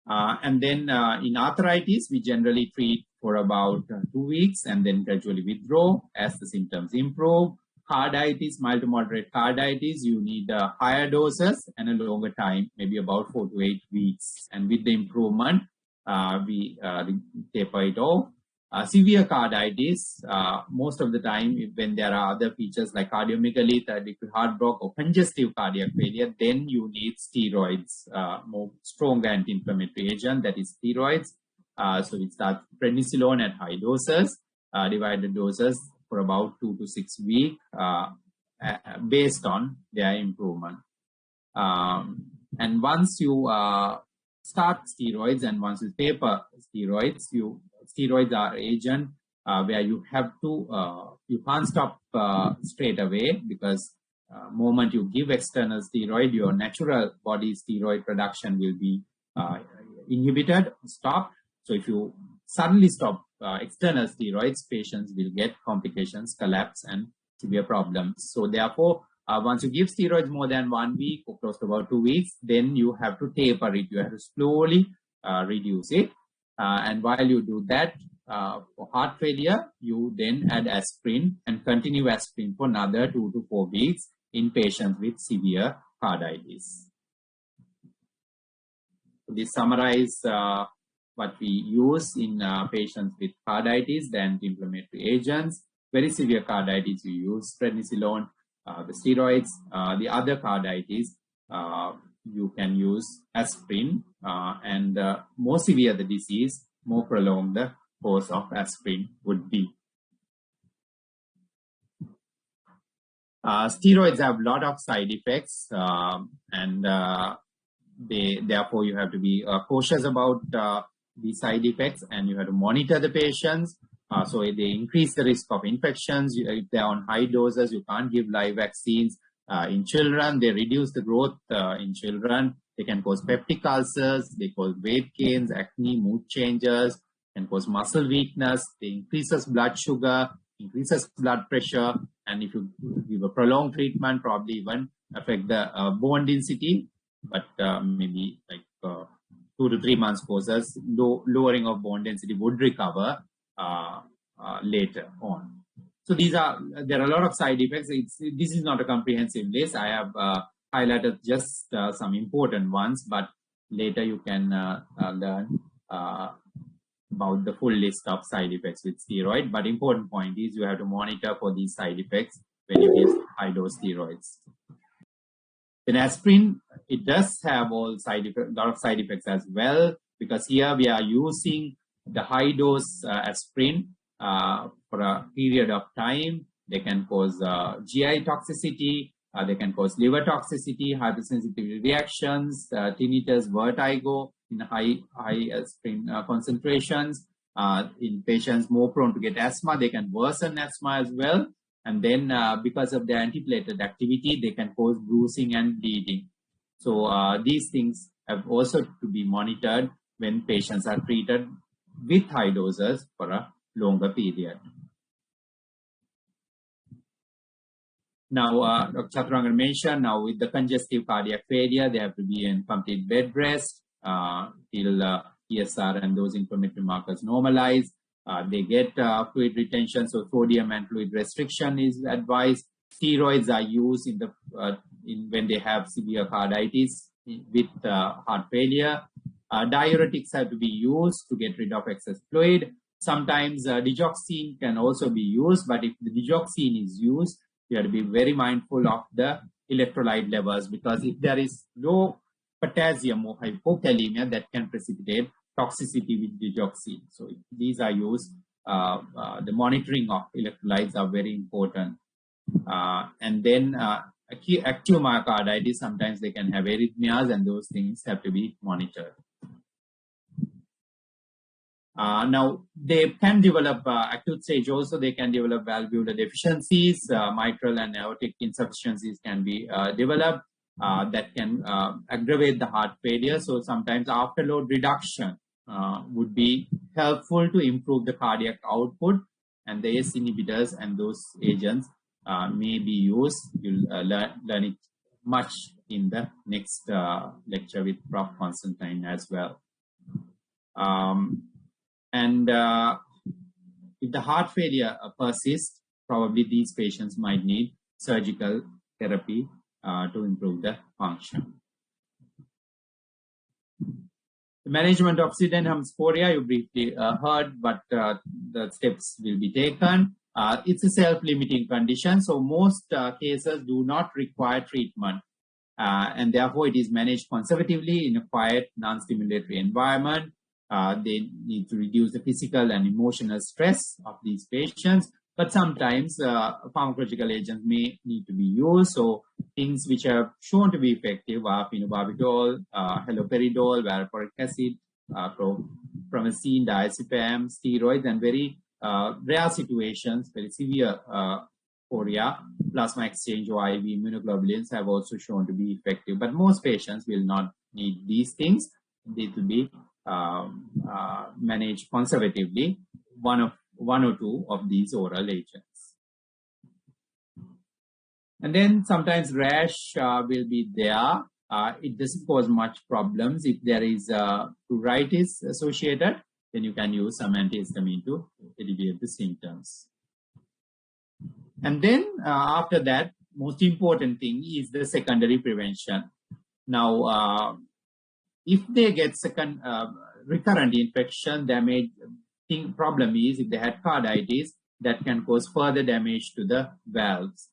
And then in arthritis, we generally treat for about 2 weeks and then gradually withdraw as the symptoms improve. Carditis, mild to moderate carditis, you need higher doses and a longer time, maybe about 4 to 8 weeks. And with the improvement, we taper it off. Severe carditis, most of the time, when there are other features like cardiomegaly, liquid heart block, or congestive cardiac failure, then you need steroids, more strong anti-inflammatory agent, that is steroids. So we start prednisolone at high doses, divided doses for about 2 to 6 weeks, based on their improvement. And once you start steroids and once you taper steroids, steroids are agent where you have to, you can't stop straight away, because moment you give external steroid, your natural body steroid production will be inhibited, stopped. So if you suddenly stop external steroids, patients will get complications, collapse, and severe problems. So therefore, once you give steroids more than 1 week or close to about 2 weeks, then you have to taper it. You have to slowly reduce it. And while you do that, for heart failure, you then add aspirin and continue aspirin for another 2 to 4 weeks in patients with severe carditis. This summarizes what we use in patients with carditis, the anti-inflammatory agents. Very severe carditis, you use prednisolone, the steroids. The other carditis, you can use aspirin, and more severe the disease, more prolonged the course of aspirin would be. Steroids have a lot of side effects, and therefore you have to be cautious about the side effects, and you have to monitor the patients. So if they increase the risk of infections, if they're on high doses, you can't give live vaccines. In children, they reduce the growth in children. They can cause peptic ulcers, they cause weight gains, acne, mood changes, can cause muscle weakness, they increases blood sugar, increases blood pressure, and if you give a prolonged treatment, probably even affect the bone density, but maybe like 2 to 3 months courses, lowering of bone density would recover later on. So there are a lot of side effects. This is not a comprehensive list. I have highlighted just some important ones, but later you can learn about the full list of side effects with steroid. But important point is you have to monitor for these side effects when you give high dose steroids. Then aspirin, it does have a lot of side effects as well, because here we are using the high dose aspirin for a period of time. They can cause GI toxicity, they can cause liver toxicity, hypersensitivity reactions, tinnitus, vertigo in high aspirin concentrations. In patients more prone to get asthma, they can worsen asthma as well. And then because of their antiplatelet activity, they can cause bruising and bleeding. So these things have also to be monitored when patients are treated with high doses for a longer period. Now, Dr. Chaturanga mentioned, now with the congestive cardiac failure, they have to be in complete bed rest till ESR and those inflammatory markers normalize. They get fluid retention, so sodium and fluid restriction is advised. Steroids are used when they have severe carditis with heart failure. Diuretics have to be used to get rid of excess fluid. Sometimes digoxin can also be used, but if the digoxin is used, you have to be very mindful of the electrolyte levels, because if there is low potassium or hypokalemia, that can precipitate toxicity with digoxin. So if these are used, the monitoring of electrolytes are very important. And then acute myocarditis, sometimes they can have arrhythmias, and those things have to be monitored. Now, they can develop acute stage also, they can develop valvular deficiencies, mitral and aortic insufficiencies can be developed that can aggravate the heart failure. So sometimes afterload reduction would be helpful to improve the cardiac output, and the ACE inhibitors and those agents may be used. You'll learn it much in the next lecture with Prof. Constantine as well. And if the heart failure persists, probably these patients might need surgical therapy to improve the function. The management of Sydenham's chorea, you briefly heard, but the steps will be taken. It's a self-limiting condition, so most cases do not require treatment. And therefore, it is managed conservatively in a quiet, non-stimulatory environment. They need to reduce the physical and emotional stress of these patients, but sometimes pharmacological agents may need to be used. So things which are shown to be effective are phenobarbital, haloperidol, valproic acid, promethazine, diazepam, steroids, and very rare situations, very severe chorea, plasma exchange or IV immunoglobulins have also shown to be effective. But most patients will not need these things. They will be managed conservatively, one or two of these oral agents. And then sometimes rash will be there. It doesn't cause much problems. If there is pruritus associated, then you can use some antihistamine to alleviate the symptoms. And then after that, most important thing is the secondary prevention. Now, if they get second recurrent infection, problem is if they had carditis, that can cause further damage to the valves.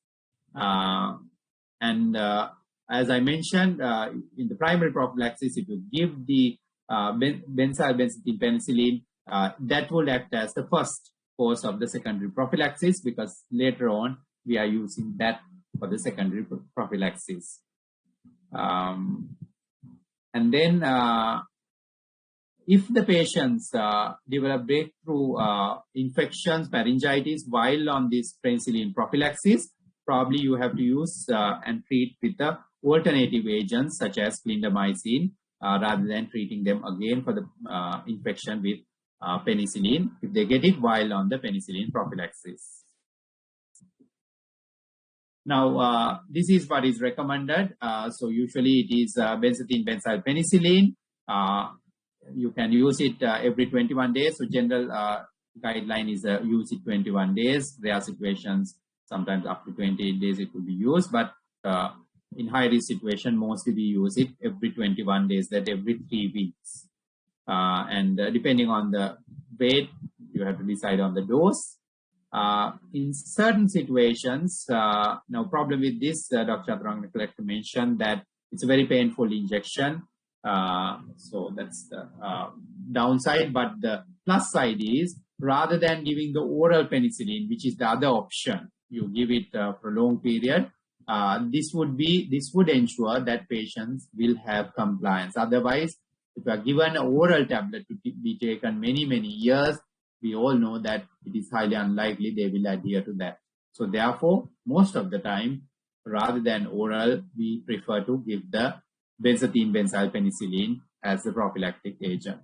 As I mentioned, in the primary prophylaxis, if you give the benzylbenzethine penicillin, that will act as the first course of the secondary prophylaxis, because later on we are using that for the secondary prophylaxis. And then if the patients develop breakthrough infections, pharyngitis, while on this penicillin prophylaxis, probably you have to use and treat with the alternative agents such as clindamycin rather than treating them again for the infection with penicillin if they get it while on the penicillin prophylaxis. Now, this is what is recommended. So usually it is benzathine benzyl penicillin. You can use it every 21 days. So general guideline is use it 21 days. Rare situations, sometimes up to 28 days it will be used. But in high risk situation, mostly we use it every 21 days, that every 3 weeks. And depending on the weight, you have to decide on the dose. In certain situations, now problem with this, Dr. Chaturanga mentioned that it's a very painful injection. So that's the downside. But the plus side is, rather than giving the oral penicillin, which is the other option, you give it for a long period. This would ensure that patients will have compliance. Otherwise, if you are given an oral tablet to be taken many years, we all know that it is highly unlikely they will adhere to that. So therefore, most of the time, rather than oral, we prefer to give the benzathine benzyl penicillin as the prophylactic agent.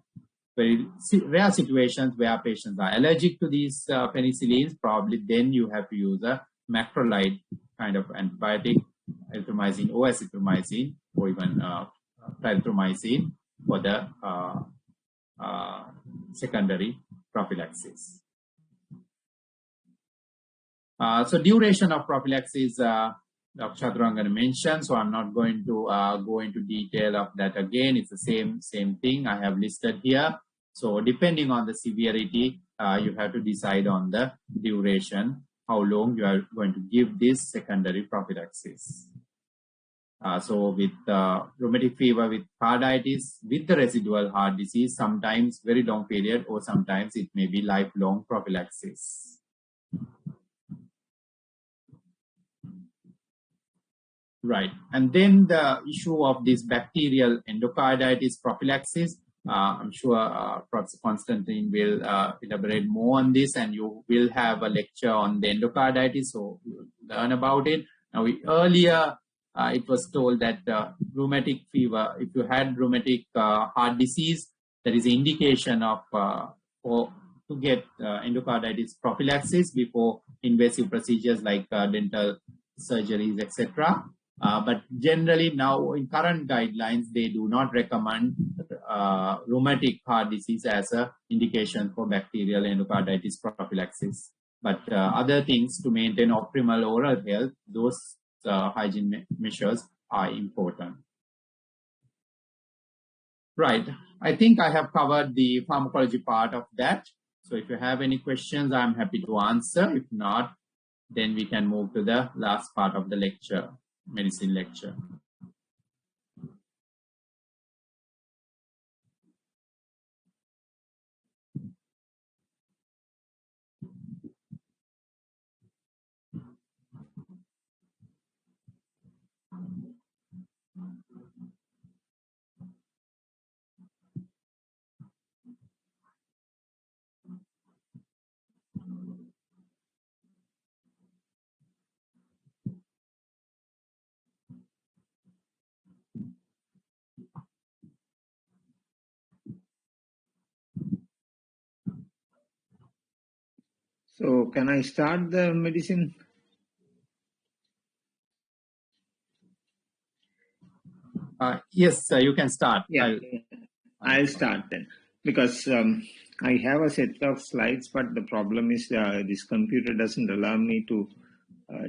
Very rare situations where patients are allergic to these penicillins, probably then you have to use a macrolide kind of antibiotic, erythromycin or azithromycin, or even clarithromycin for the secondary prophylaxis. So duration of prophylaxis, Dr. Chaturanga mentioned, so I'm not going to go into detail of that again. It's the same thing I have listed here. So depending on the severity, you have to decide on the duration, how long you are going to give this secondary prophylaxis. So with rheumatic fever, with carditis, with the residual heart disease, sometimes very long period, or sometimes it may be lifelong prophylaxis. Right. And then the issue of this bacterial endocarditis prophylaxis, I'm sure Professor Constantine will elaborate more on this, and you will have a lecture on the endocarditis, so you'll learn about it. Now, earlier, it was told that rheumatic fever, if you had rheumatic heart disease, there is an indication of to get endocarditis prophylaxis before invasive procedures like dental surgeries, etc. But generally now in current guidelines, they do not recommend rheumatic heart disease as an indication for bacterial endocarditis prophylaxis. But other things to maintain optimal oral health, those hygiene measures are important. Right. I think I have covered the pharmacology part of that. So if you have any questions, I'm happy to answer. If not, then we can move to the last part of the lecture, medicine lecture. So can I start the medicine? Yes, you can start. Yeah, I'll start then, because I have a set of slides, but the problem is this computer doesn't allow me to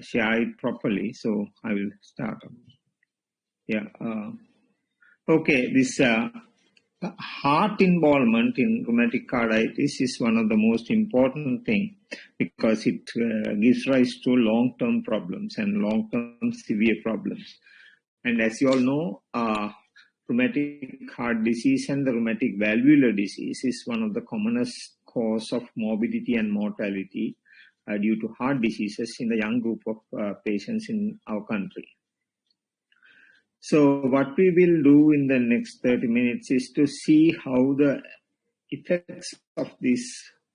share it properly. So I will start. Yeah. Okay. This heart involvement in rheumatic carditis is one of the most important things, because it gives rise to long-term problems and long-term severe problems. And as you all know, rheumatic heart disease and the rheumatic valvular disease is one of the commonest cause of morbidity and mortality due to heart diseases in the young group of patients in our country. So what we will do in the next 30 minutes is to see how the effects of these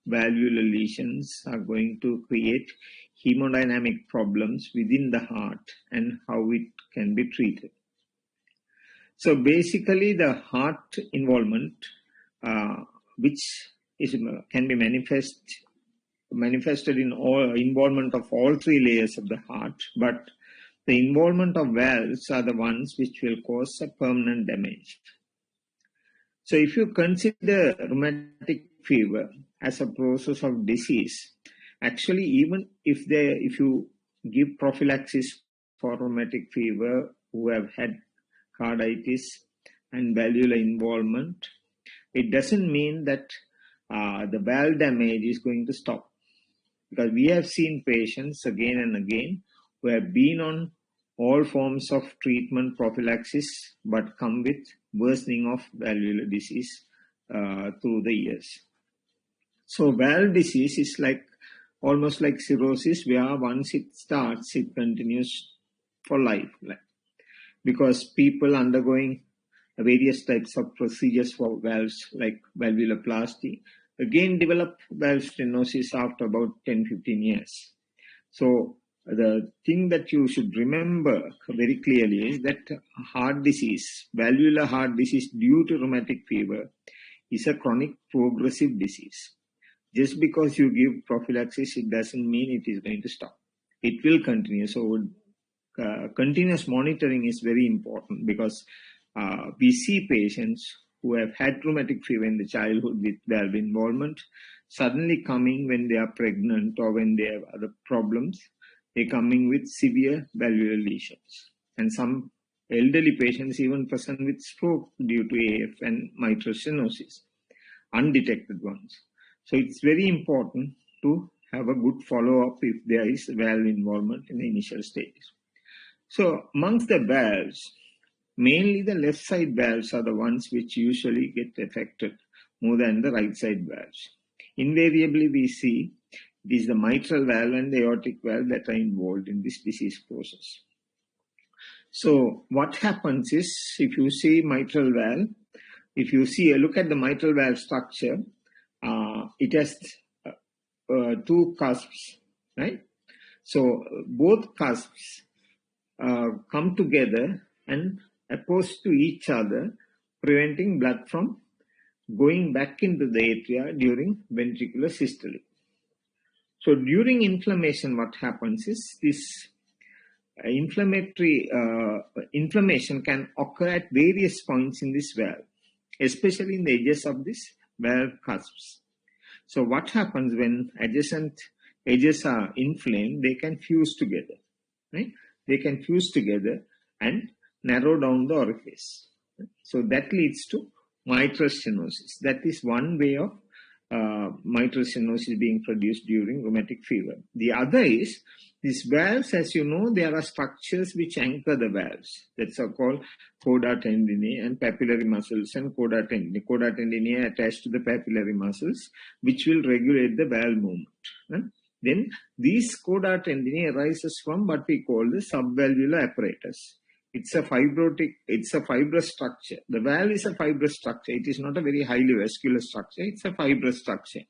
valvular lesions are going to create hemodynamic problems within the heart and how it can be treated. So basically the heart involvement, which can be manifested in all involvement of all three layers of the heart, but the involvement of valves are the ones which will cause a permanent damage. So if you consider rheumatic fever as a process of disease, actually even if you give prophylaxis for rheumatic fever who have had carditis and valvular involvement, it doesn't mean that the valve damage is going to stop. Because we have seen patients again and again who have been on all forms of treatment prophylaxis but come with worsening of valvular disease through the years. So valve disease is almost like cirrhosis, where once it starts, it continues for life. Because people undergoing various types of procedures for valves like valvuloplasty again develop valve stenosis after about 10-15 years. So the thing that you should remember very clearly is that heart disease, valvular heart disease due to rheumatic fever, is a chronic progressive disease. Just because you give prophylaxis, it doesn't mean it is going to stop. It will continue. So continuous monitoring is very important, because we see patients who have had rheumatic fever in the childhood with valve involvement suddenly coming when they are pregnant or when they have other problems. They're coming with severe valvular lesions. And some elderly patients even present with stroke due to AF and mitral stenosis, undetected ones. So it's very important to have a good follow-up if there is valve involvement in the initial stages. So amongst the valves, mainly the left side valves are the ones which usually get affected more than the right side valves. Invariably, we see it is the mitral valve and the aortic valve that are involved in this disease process. So what happens is, if you see mitral valve, if you see a look at the mitral valve structure, it has two cusps, right? So both cusps come together and opposed to each other, preventing blood from going back into the atria during ventricular systole. So during inflammation, what happens is this inflammation can occur at various points in this valve, especially in the edges of this valve cusps. So what happens when adjacent edges are inflamed, they can fuse together, right? They can fuse together and narrow down the orifice. So that leads to mitral stenosis. That is one way of mitral stenosis being produced during rheumatic fever. The other is, these valves, as you know, there are structures which anchor the valves. That's called coda tendineae and papillary muscles and coda tendineae. Coda tendineae attached to the papillary muscles, which will regulate the valve movement. Then these coda tendineae arises from what we call the subvalvular apparatus. It's a fibrous structure. The valve is a fibrous structure. It is not a very highly vascular structure. It's a fibrous structure.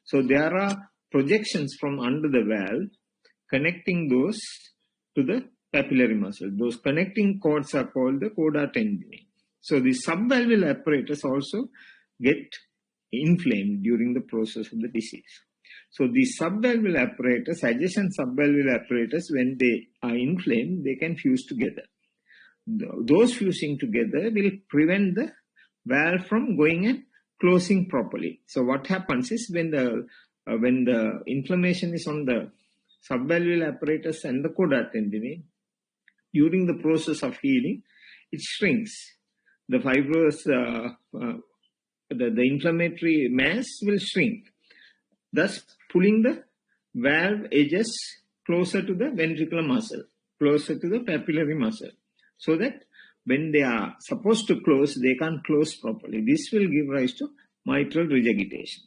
So there are projections from under the valve connecting those to the papillary muscle. Those connecting cords are called the coda tendineae. So the subvalvular apparatus also get inflamed during the process of the disease. So the subvalvular apparatus, adjacent subvalvular apparatus, when they are inflamed, they can fuse together. Those fusing together will prevent the valve from going and closing properly. So what happens is, when the inflammation is on the subvalvular apparatus and the coda tendineae, during the process of healing, it shrinks. The fibrous, the inflammatory mass will shrink, thus pulling the valve edges closer to the ventricular muscle, closer to the papillary muscle, so that when they are supposed to close, they can't close properly. This will give rise to mitral regurgitation,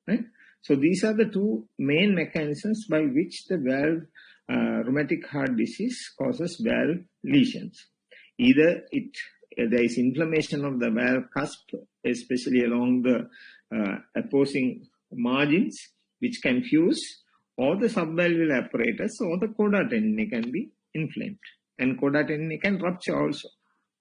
right? So these are the two main mechanisms by which the valve rheumatic heart disease causes valve lesions. Either there is inflammation of the valve cusp, especially along the opposing margins, which can fuse, or the subvalvular apparatus or the coda tendineae can be inflamed, and coda tendineae can rupture also,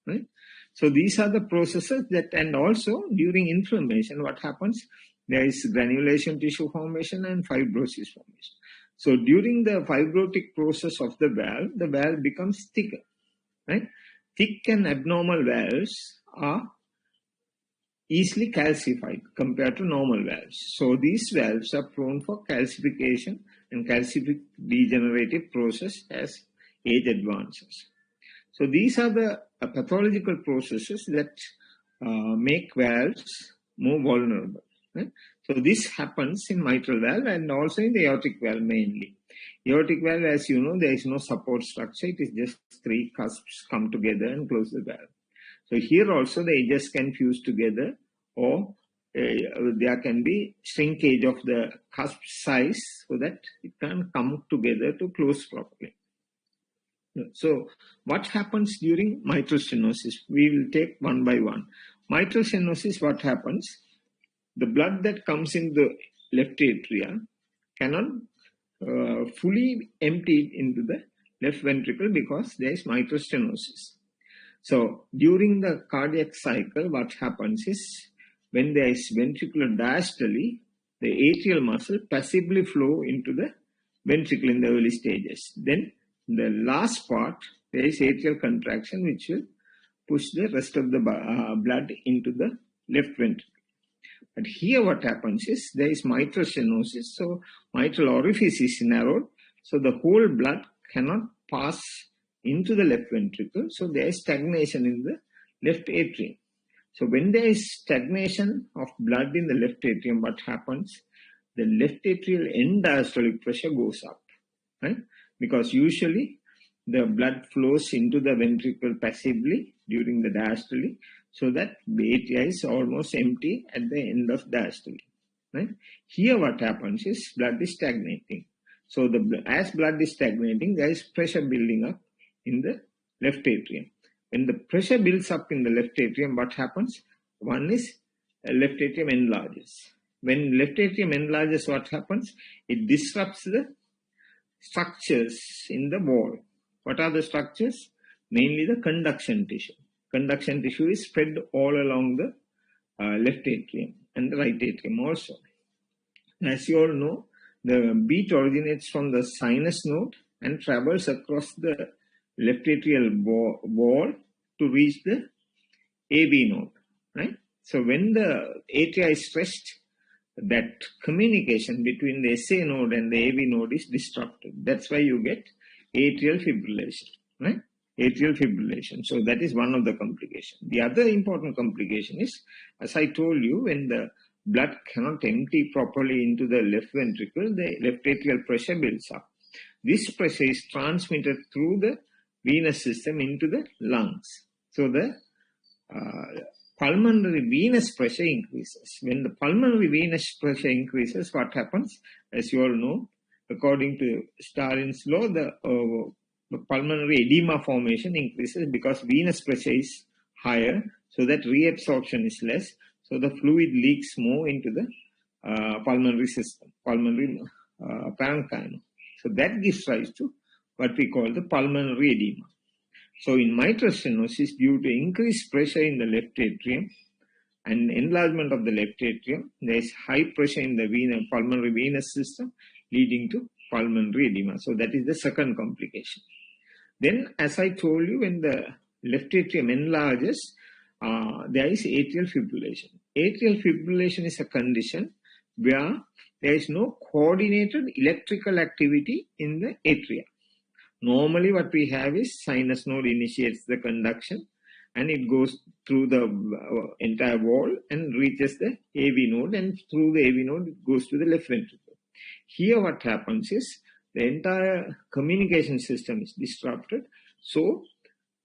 right? So these are the processes that, and also during inflammation, what happens? There is granulation tissue formation and fibrosis formation. So during the fibrotic process of the valve becomes thicker, right? Thick and abnormal valves are easily calcified compared to normal valves. So these valves are prone for calcification and calcific degenerative process as age advances. So these are the pathological processes that make valves more vulnerable. Right? So this happens in mitral valve and also in the aortic valve mainly. Aortic valve, as you know, there is no support structure. It is just 3 cusps come together and close the valve. So here also the edges can fuse together, or there can be shrinkage of the cusp size so that it can come together to close properly. So what happens during mitral stenosis? We will take one by one. Mitral stenosis, what happens? The blood that comes in the left atria cannot fully empty into the left ventricle because there is mitral stenosis. So during the cardiac cycle, what happens is when there is ventricular diastole, the atrial muscle passively flow into the ventricle in the early stages. Then the last part, there is atrial contraction, which will push the rest of the blood into the left ventricle. But here what happens is there is mitral stenosis, so mitral orifice is narrowed, so the whole blood cannot pass into the left ventricle, so there is stagnation in the left atrium. So when there is stagnation of blood in the left atrium, what happens? The left atrial end diastolic pressure goes up, right? Because usually the blood flows into the ventricle passively during the diastole, so that the atria is almost empty at the end of diastole, right? Here what happens is blood is stagnating. So as blood is stagnating, there is pressure building up in the left atrium. When the pressure builds up in the left atrium, what happens? One is left atrium enlarges. When left atrium enlarges, what happens? It disrupts the structures in the wall. What are the structures? Mainly the conduction tissue. Conduction tissue is spread all along the left atrium and the right atrium also. As you all know, the beat originates from the sinus node and travels across the left atrial wall to reach the AV node, right? So when the atria is stretched, that communication between the SA node and the AV node is disrupted. That's why you get atrial fibrillation, right? Atrial fibrillation. So that is one of the complications. The other important complication is, as I told you, when the blood cannot empty properly into the left ventricle, the left atrial pressure builds up. This pressure is transmitted through the venous system into the lungs. So the pulmonary venous pressure increases. When the pulmonary venous pressure increases, what happens? As you all know, according to Stalin's law, the pulmonary edema formation increases because venous pressure is higher, so that reabsorption is less, so the fluid leaks more into the pulmonary system, pulmonary parenchyma. So that gives rise to what we call the pulmonary edema. So in mitral stenosis, due to increased pressure in the left atrium and enlargement of the left atrium, there is high pressure in the pulmonary venous system, leading to pulmonary edema. So that is the second complication. Then, as I told you, when the left atrium enlarges, there is atrial fibrillation. Atrial fibrillation is a condition where there is no coordinated electrical activity in the atria. Normally what we have is sinus node initiates the conduction and it goes through the entire wall and reaches the AV node, and through the AV node it goes to the left ventricle. Here what happens is the entire communication system is disrupted. So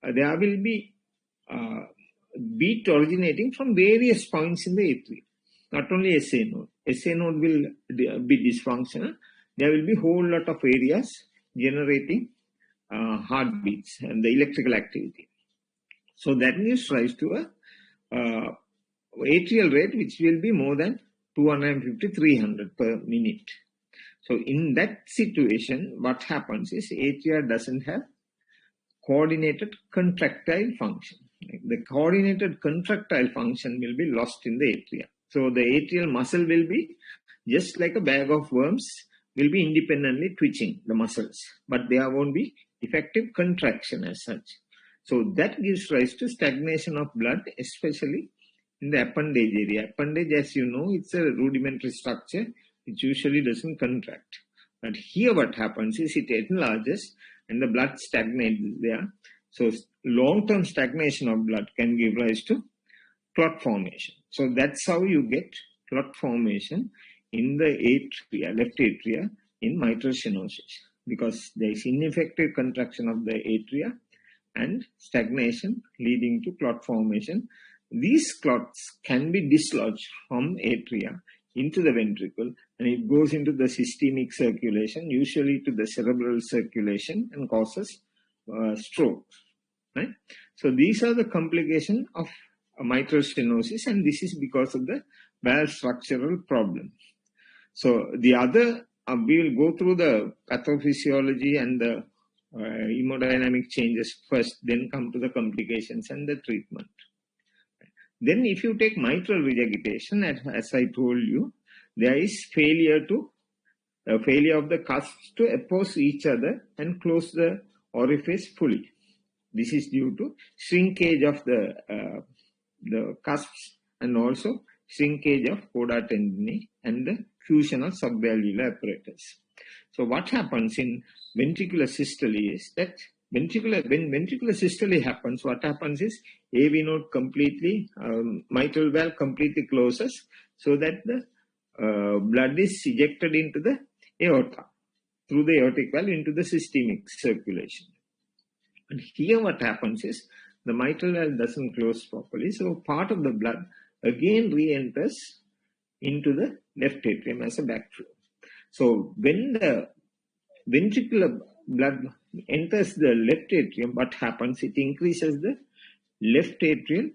there will be beat originating from various points in the atria. Not only SA node. SA node will be dysfunctional. There will be a whole lot of areas generating heartbeats and the electrical activity. So that gives rise to a atrial rate which will be more than 250-300 per minute. So in that situation, what happens is atria doesn't have coordinated contractile function. The coordinated contractile function will be lost in the atria. So the atrial muscle will be just like a bag of worms will be independently twitching the muscles, but there won't be effective contraction as such. So that gives rise to stagnation of blood, especially in the appendage area. Appendage, as you know, it's a rudimentary structure which usually doesn't contract. But here what happens is it enlarges and the blood stagnates there. So long-term stagnation of blood can give rise to clot formation. So that's how you get clot formation in the atria, left atria, in mitral stenosis, because there is ineffective contraction of the atria and stagnation leading to clot formation. These clots can be dislodged from atria into the ventricle, and it goes into the systemic circulation, usually to the cerebral circulation, and causes stroke. Right? So these are the complications of mitral stenosis, and this is because of the valve structural problem. So the other, we will go through the pathophysiology and the hemodynamic changes first, then come to the complications and the treatment. Then if you take mitral regurgitation, as I told you, there is failure of the cusps to oppose each other and close the orifice fully. This is due to shrinkage of the cusps and also shrinkage of coda tendineae and the fusion of subvalvular apparatus. So what happens in ventricular systole is that when ventricular systole happens, what happens is AV node completely, mitral valve completely closes, so that the blood is ejected into the aorta through the aortic valve into the systemic circulation. And here what happens is the mitral valve doesn't close properly, so part of the blood again re-enters into the left atrium as a backflow. So when the ventricular blood enters the left atrium, what happens? It increases the left atrial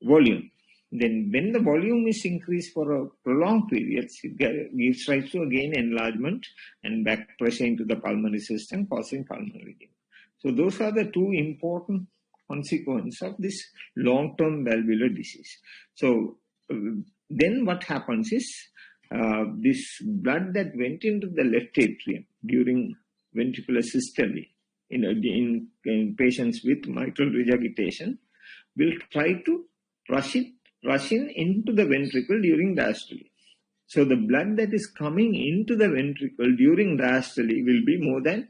volume. Then when the volume is increased for a prolonged period, it gives rise to again enlargement and back pressure into the pulmonary system, causing pulmonary edema. So those are the two important consequences of this long-term valvular disease. So then what happens is this blood that went into the left atrium during ventricular systole in patients with mitral regurgitation will try to rush in into the ventricle during diastole. So the blood that is coming into the ventricle during diastole will be more than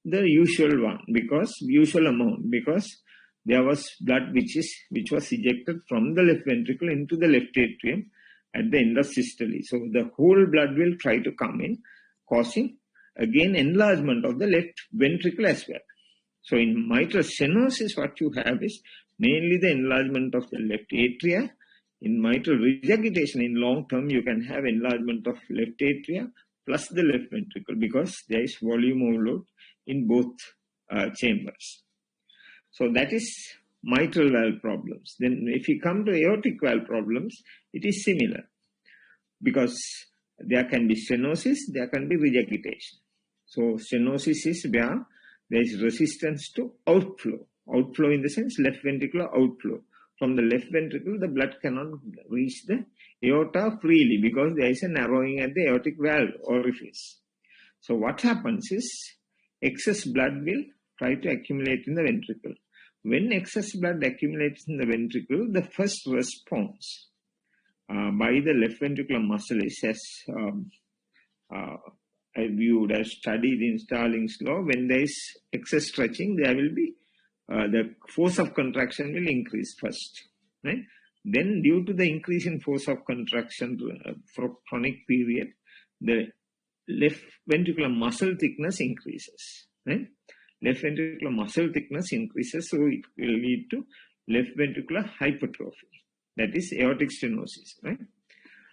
the usual amount, because there was blood which was ejected from the left ventricle into the left atrium at the end of systole. So the whole blood will try to come in, causing again enlargement of the left ventricle as well. So in mitral stenosis, what you have is mainly the enlargement of the left atria. In mitral regurgitation, in long term, you can have enlargement of left atria plus the left ventricle, because there is volume overload in both chambers. So that is mitral valve problems. Then if you come to aortic valve problems, it is similar, because there can be stenosis, there can be regurgitation. So stenosis is where there is resistance to outflow. Outflow in the sense left ventricular outflow. From the left ventricle, the blood cannot reach the aorta freely because there is a narrowing at the aortic valve orifice. So what happens is excess blood will try to accumulate in the ventricle. When excess blood accumulates in the ventricle, the first response by the left ventricular muscle is, as you would have studied in Starling's law, when there is excess stretching, there will be the force of contraction will increase first, right? Then due to the increase in force of contraction for chronic period, the left ventricular muscle thickness increases, right? Left ventricular muscle thickness increases, so it will lead to left ventricular hypertrophy. That is aortic stenosis, right?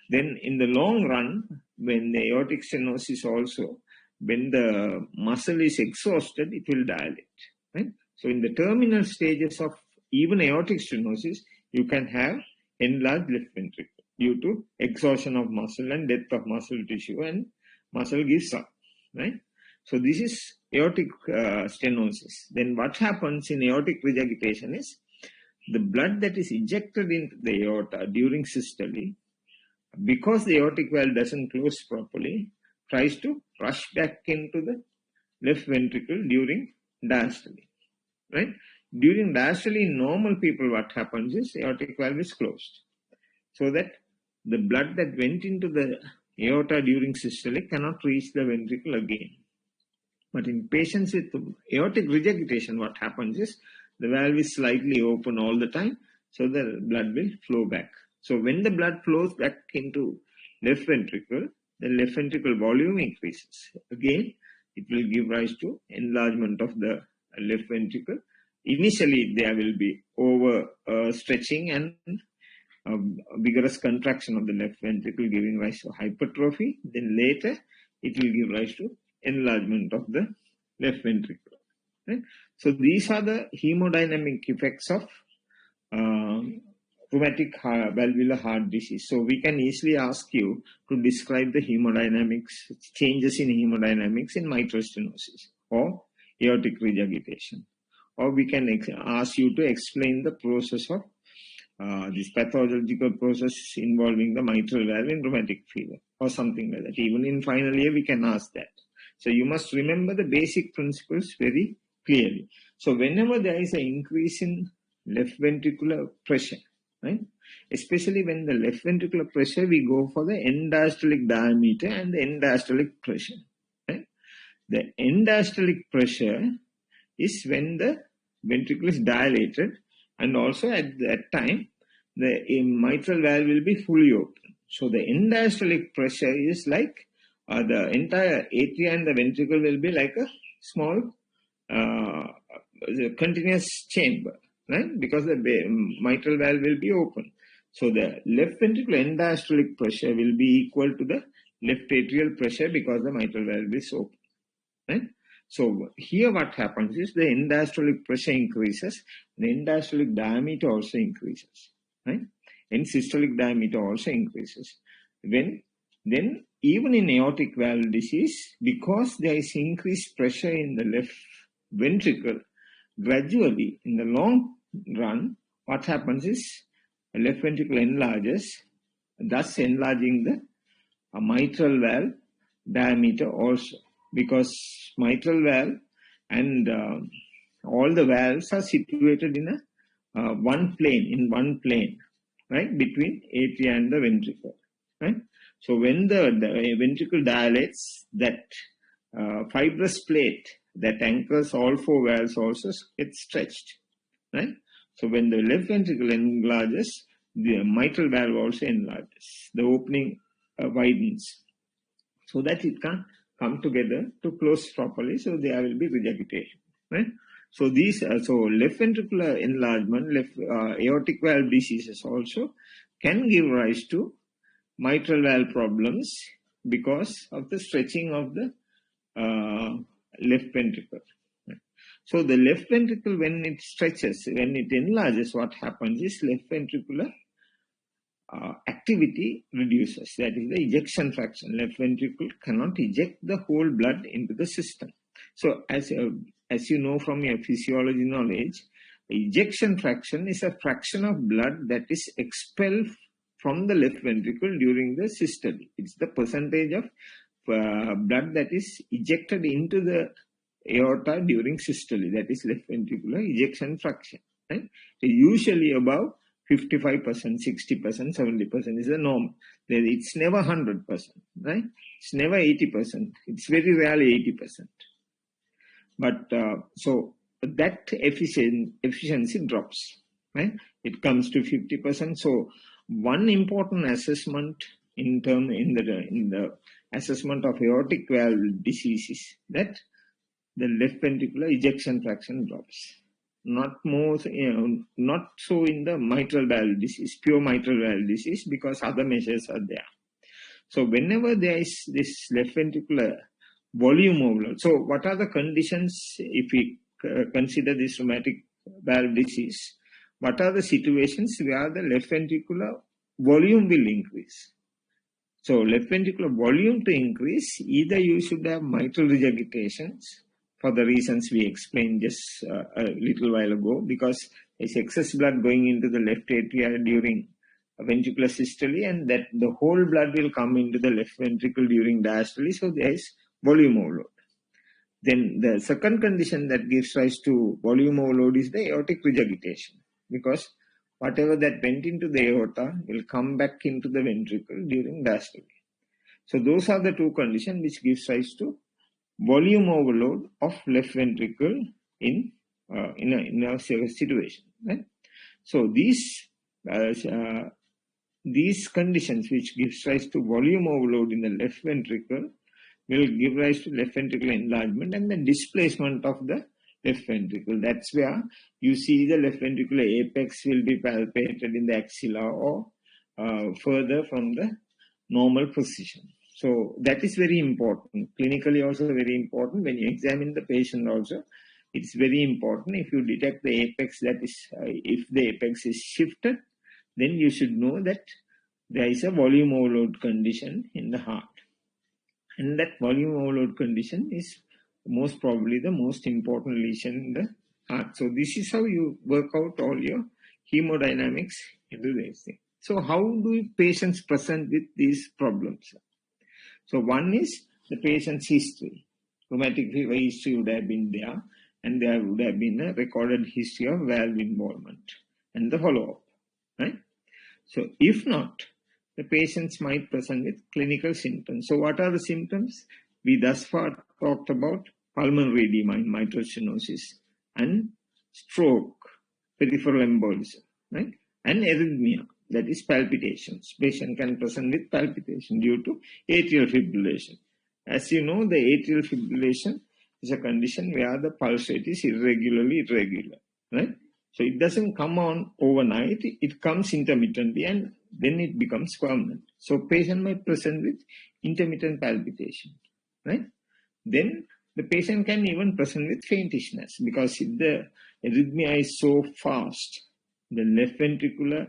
Then in the long run, when the aortic stenosis also, when the muscle is exhausted, it will dilate, right? So in the terminal stages of even aortic stenosis, you can have enlarged left ventricle due to exhaustion of muscle and death of muscle tissue, and muscle gives up, right? So this is aortic stenosis. Then what happens in aortic regurgitation is the blood that is ejected into the aorta during systole, because the aortic valve doesn't close properly, tries to rush back into the left ventricle during diastole, right? During diastole, in normal people, what happens is aortic valve is closed, so that the blood that went into the aorta during systole cannot reach the ventricle again. But in patients with aortic regurgitation, what happens is the valve is slightly open all the time, so the blood will flow back. So when the blood flows back into left ventricle, the left ventricle volume increases. Again, it will give rise to enlargement of the left ventricle. Initially, there will be over stretching and vigorous contraction of the left ventricle, giving rise to hypertrophy. Then later, it will give rise to enlargement of the left ventricle. Right? So these are the hemodynamic effects of rheumatic valvular heart disease. So we can easily ask you to describe the hemodynamics, changes in hemodynamics in mitral stenosis or aortic regurgitation. Or we can ask you to explain the process of this pathological process involving the mitral valve in rheumatic fever or something like that. Even in final year, we can ask that. So you must remember the basic principles very clearly. So whenever there is an increase in left ventricular pressure, right? Especially when the left ventricular pressure, we go for the end diastolic diameter and the end diastolic pressure. Right? The end diastolic pressure is when the ventricle is dilated, and also at that time, the mitral valve will be fully open. So the end diastolic pressure is like the entire atria and the ventricle will be like a small continuous chamber, right? Because the mitral valve will be open. So the left ventricular end diastolic pressure will be equal to the left atrial pressure because the mitral valve is open, right? So here what happens is the end diastolic pressure increases, the end diastolic diameter also increases, right? End systolic diameter also increases. Then even in aortic valve disease, because there is increased pressure in the left ventricle, gradually in the long run, what happens is the left ventricle enlarges, thus enlarging the mitral valve diameter also. Because mitral valve and all the valves are situated in one plane, right, between atria and the ventricle, right? So when the ventricle dilates, that fibrous plate that anchors all four valves also gets stretched, right? So when the left ventricle enlarges, the mitral valve also enlarges. The opening widens so that it can come together to close properly, so there will be regurgitation, right? So these, so left ventricular enlargement, left aortic valve diseases also can give rise to mitral valve problems because of the stretching of the left ventricle. So the left ventricle, when it stretches, when it enlarges, what happens is left ventricular activity reduces. That is the ejection fraction. Left ventricle cannot eject the whole blood into the system. So as you know from your physiology knowledge, ejection fraction is a fraction of blood that is expelled from the left ventricle during the systole. It's the percentage of blood that is ejected into the aorta during systole. That is left ventricular ejection fraction. Right? So usually above 55%, 60%, 70% is the norm. It's never 100%, right? It's never 80%. It's very rarely 80%. But so that efficiency drops, right? It comes to 50%. So one important assessment in the assessment of aortic valve disease is that the left ventricular ejection fraction drops. Not so in the mitral valve disease, pure mitral valve disease, because other measures are there. So whenever there is this left ventricular volume overload, so what are the conditions if we consider this rheumatic valve disease? What are the situations where the left ventricular volume will increase? So left ventricular volume to increase, either you should have mitral regurgitations, for the reasons we explained just a little while ago, because there's excess blood going into the left atria during ventricular systole, and that the whole blood will come into the left ventricle during diastole. So there is volume overload. Then the second condition that gives rise to volume overload is the aortic regurgitation, because whatever that went into the aorta will come back into the ventricle during diastole. So those are the two conditions which gives rise to volume overload of left ventricle in a situation. Right? So these conditions which gives rise to volume overload in the left ventricle will give rise to left ventricular enlargement and the displacement of the left ventricle. That's where you see the left ventricular apex will be palpated in the axilla or further from the normal position. So that is very important. Clinically also very important. When you examine the patient also, it's very important. If you detect the apex, that is, if the apex is shifted, then you should know that there is a volume overload condition in the heart. And that volume overload condition is most probably the most important lesion in the heart. So this is how you work out all your hemodynamics into this thing. So how do patients present with these problems? So one is the patient's history. Rheumatic fever history would have been there, and there would have been a recorded history of valve involvement and the follow-up. Right? So if not, the patients might present with clinical symptoms. So what are the symptoms? We thus far talked about pulmonary edema in mitral stenosis and stroke, peripheral embolism, right? And arrhythmia, that is palpitations. Patient can present with palpitation due to atrial fibrillation. As you know, the atrial fibrillation is a condition where the pulse rate is irregular, right? So it doesn't come on overnight, it comes intermittently and then it becomes permanent. So patient might present with intermittent palpitation, right? Then the patient can even present with faintishness, because if the arrhythmia is so fast, the left ventricular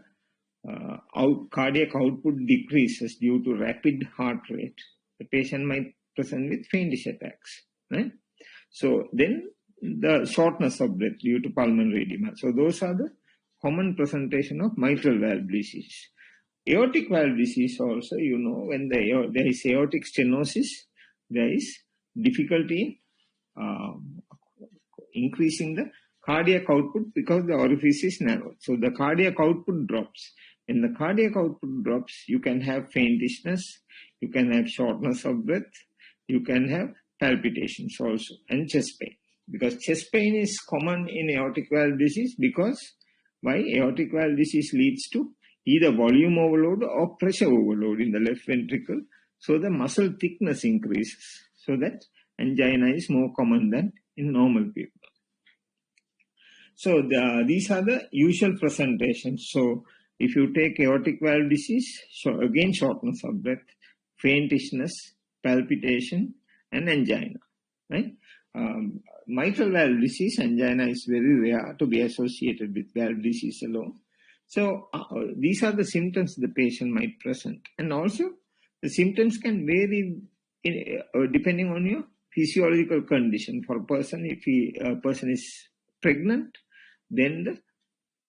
cardiac output decreases due to rapid heart rate. The patient might present with faintish attacks, right? So then the shortness of breath due to pulmonary edema. So those are the common presentation of mitral valve disease. Aortic valve disease also, you know, when there is aortic stenosis, there is difficulty increasing the cardiac output because the orifice is narrow. So the cardiac output drops. When the cardiac output drops, you can have faintishness, you can have shortness of breath, you can have palpitations also, and chest pain. Because chest pain is common in aortic valve disease, because why? Aortic valve disease leads to either volume overload or pressure overload in the left ventricle. So the muscle thickness increases, so that angina is more common than in normal people. So these are the usual presentations. So if you take aortic valve disease, so again shortness of breath, faintishness, palpitation, and angina, right? Mitral valve disease, angina is very rare to be associated with valve disease alone. So these are the symptoms the patient might present. And also the symptoms can vary depending on your physiological condition. For a person, if a person is pregnant, then the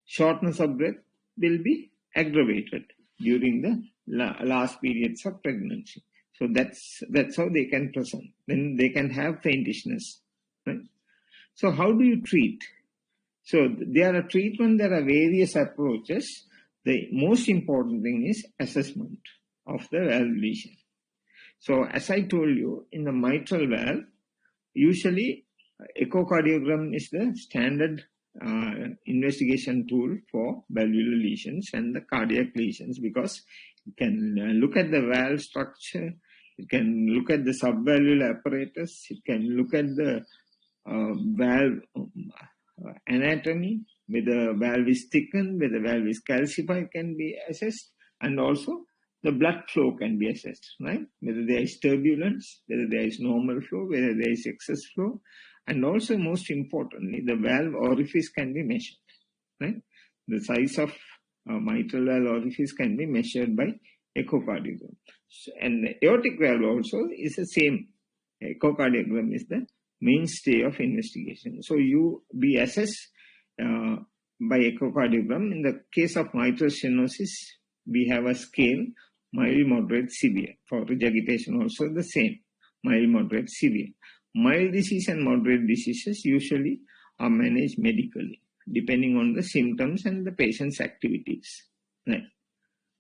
shortness of breath will be aggravated during the last periods of pregnancy. So that's how they can present. Then they can have faintishness. Right? So how do you treat? So there are various approaches. The most important thing is assessment of the valve lesion. So as I told you, in the mitral valve, usually echocardiogram is the standard investigation tool for valvular lesions and the cardiac lesions, because you can look at the valve structure, you can look at the subvalvular apparatus, you can look at the valve anatomy, whether the valve is thickened, whether the valve is calcified can be assessed, and also the blood flow can be assessed, right? Whether there is turbulence, whether there is normal flow, whether there is excess flow, and also most importantly, the valve orifice can be measured, right? The size of mitral valve orifice can be measured by echocardiogram. And the aortic valve also is the same. Echocardiogram is the mainstay of investigation. So we assess by echocardiogram. In the case of mitral stenosis, we have a scale, mild, moderate, severe. For regurgitation also the same, mild, moderate, severe. Mild disease and moderate diseases usually are managed medically, depending on the symptoms and the patient's activities. Right.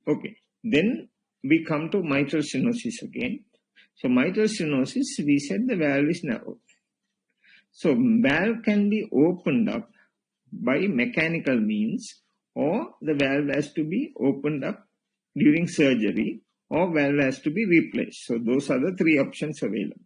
Okay. Then we come to mitral stenosis again. So mitral stenosis, we said the valve is narrow. So valve can be opened up by mechanical means, or the valve has to be opened up during surgery, or valve has to be replaced. So those are the three options available.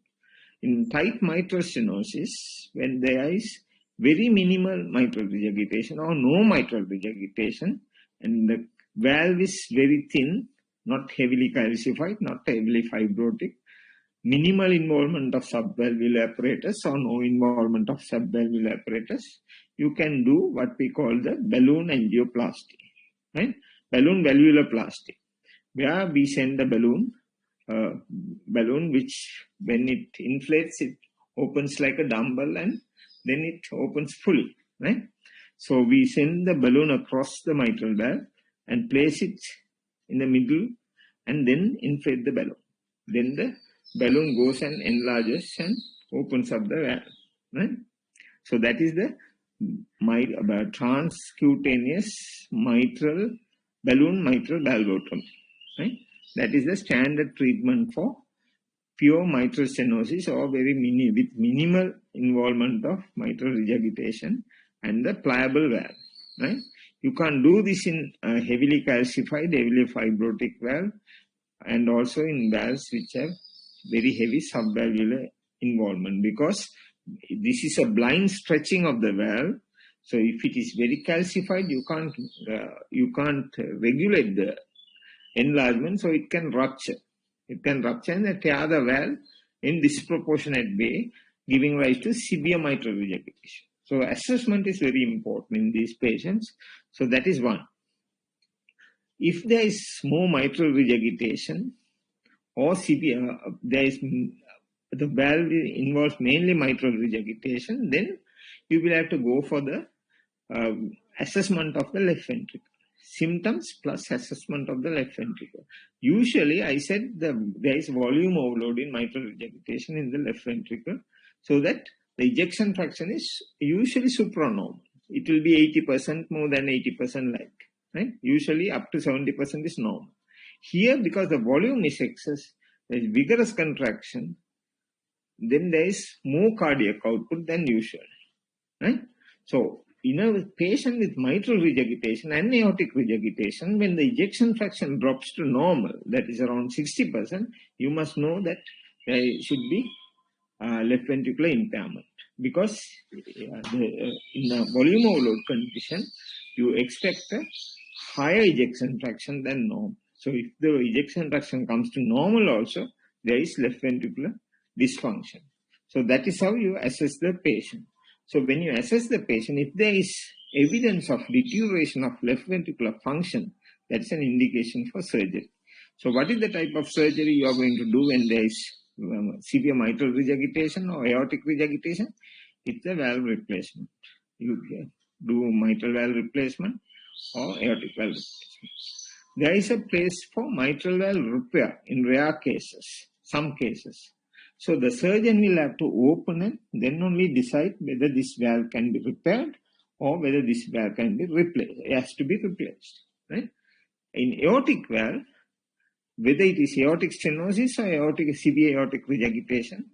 In tight mitral stenosis, when there is very minimal mitral regurgitation or no mitral regurgitation, and the valve is very thin, not heavily calcified, not heavily fibrotic, minimal involvement of subvalvular apparatus or no involvement of subvalvular apparatus, you can do what we call the balloon angioplasty, right? Balloon valvuloplasty, where we send the balloon which when it inflates, it opens like a dumbbell and then it opens fully, right? So we send the balloon across the mitral valve and place it in the middle and then inflate the balloon. Then the balloon goes and enlarges and opens up the valve, right? So that is the transcutaneous balloon mitral valvotomy, right? That is the standard treatment for pure mitral stenosis or with minimal involvement of mitral regurgitation and the pliable valve, right? You can't do this in heavily calcified, heavily fibrotic valve, and also in valves which have very heavy subvalvular involvement, because this is a blind stretching of the valve. So if it is very calcified, you can't regulate the enlargement, so it can rupture. It can rupture and tear the valve in disproportionate way, giving rise to severe mitral regurgitation. So assessment is very important in these patients. So that is one. If there is more mitral regurgitation or severe, the valve involves mainly mitral regurgitation, then you will have to go for the assessment of the left ventricle. Symptoms plus assessment of the left ventricle. Usually, I said there is volume overload in mitral regurgitation in the left ventricle, so that the ejection fraction is usually supranormal. It will be 80%, more than 80% like, right? Usually up to 70% is normal. Here, because the volume is excess, there is vigorous contraction, then there is more cardiac output than usual, right? So, in a patient with mitral regurgitation and aortic regurgitation, when the ejection fraction drops to normal, that is around 60%, you must know that there should be left ventricular impairment. Because in a volume overload condition, you expect a higher ejection fraction than normal. So if the ejection fraction comes to normal also, there is left ventricular dysfunction. So that is how you assess the patient. So when you assess the patient, if there is evidence of deterioration of left ventricular function, that's an indication for surgery. So what is the type of surgery you are going to do when there is severe mitral regurgitation or aortic regurgitation? It's a valve replacement. You do mitral valve replacement or aortic valve replacement. There is a place for mitral valve repair in rare cases, some cases. So the surgeon will have to open it, then only decide whether this valve can be repaired or whether this valve can be replaced. It has to be replaced, right? In aortic valve, whether it is aortic stenosis or severe aortic regurgitation,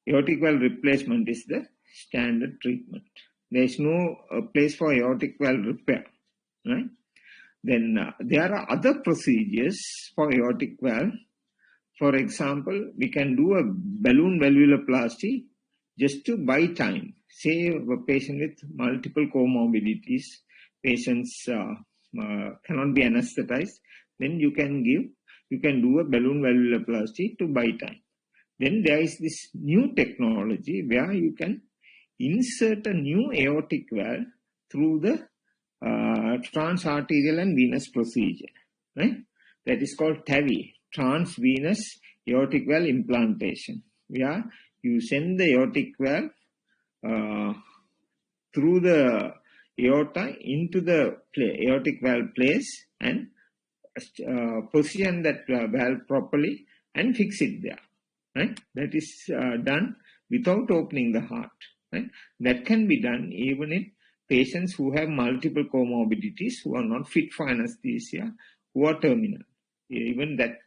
aortic valve replacement is the standard treatment. There is no place for aortic valve repair, right? Then there are other procedures for aortic valve. For example, we can do a balloon valvuloplasty just to buy time. Say a patient with multiple comorbidities, patients cannot be anesthetized, then you can do a balloon valvuloplasty to buy time. Then there is this new technology where you can insert a new aortic valve through the transarterial and venous procedure, right? That is called TAVI, transvenous aortic valve implantation, where you send the aortic valve through the aorta into the aortic valve place and position that valve properly and fix it there. right? That is done without opening the heart, right? That can be done even in patients who have multiple comorbidities, who are not fit for anesthesia, who are terminal. Even that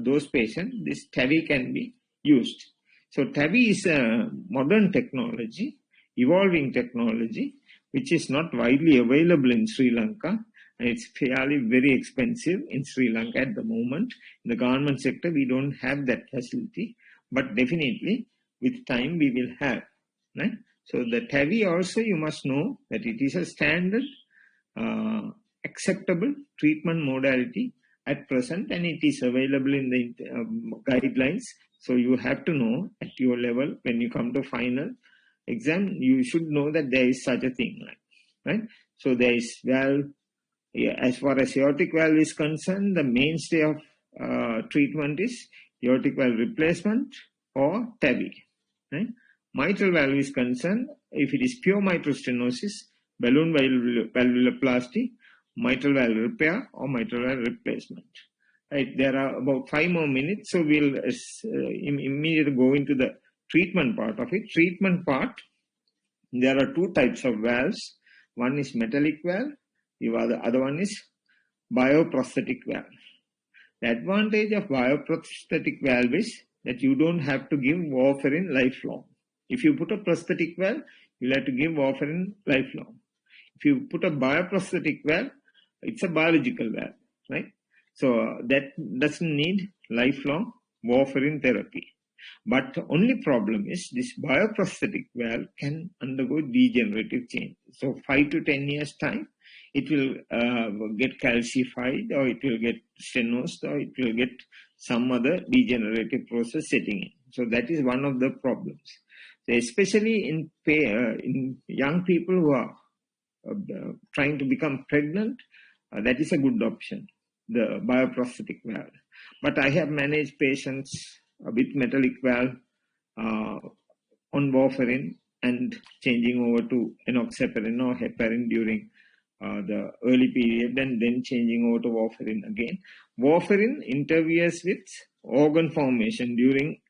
those patients, this TAVI can be used. So TAVI is a modern technology, evolving technology, which is not widely available in Sri Lanka. And it's fairly very expensive in Sri Lanka at the moment. In the government sector, we don't have that facility, but definitely with time we will have, right? So the TAVI also, you must know that it is a standard acceptable treatment modality at present, and it is available in the guidelines. So you have to know at your level, when you come to final exam, you should know that there is such a thing, right? So there is valve. As far as aortic valve is concerned, the mainstay of treatment is aortic valve replacement or TAVI, right? Mitral valve is concerned, if it is pure mitral stenosis, balloon valvuloplasty, mitral valve repair or mitral valve replacement. Right, there are about 5 more minutes, so we'll immediately go into the treatment part of it. Treatment part, there are 2 types of valves. One is metallic valve, the other one is bioprosthetic valve. The advantage of bioprosthetic valve is that you don't have to give warfarin lifelong. If you put a prosthetic valve, you'll have to give warfarin lifelong. If you put a bioprosthetic valve, it's a biological valve, right? So that doesn't need lifelong warfarin therapy. But the only problem is this bioprosthetic valve can undergo degenerative change. So 5 to 10 years time, it will get calcified, or it will get stenosed, or it will get some other degenerative process setting in. So that is one of the problems. So especially in young people who are trying to become pregnant, that is a good option, the bioprosthetic valve. But I have managed patients with metallic valve on warfarin and changing over to enoxaparin or heparin during the early period, and then changing over to warfarin again. Warfarin interferes with organ formation during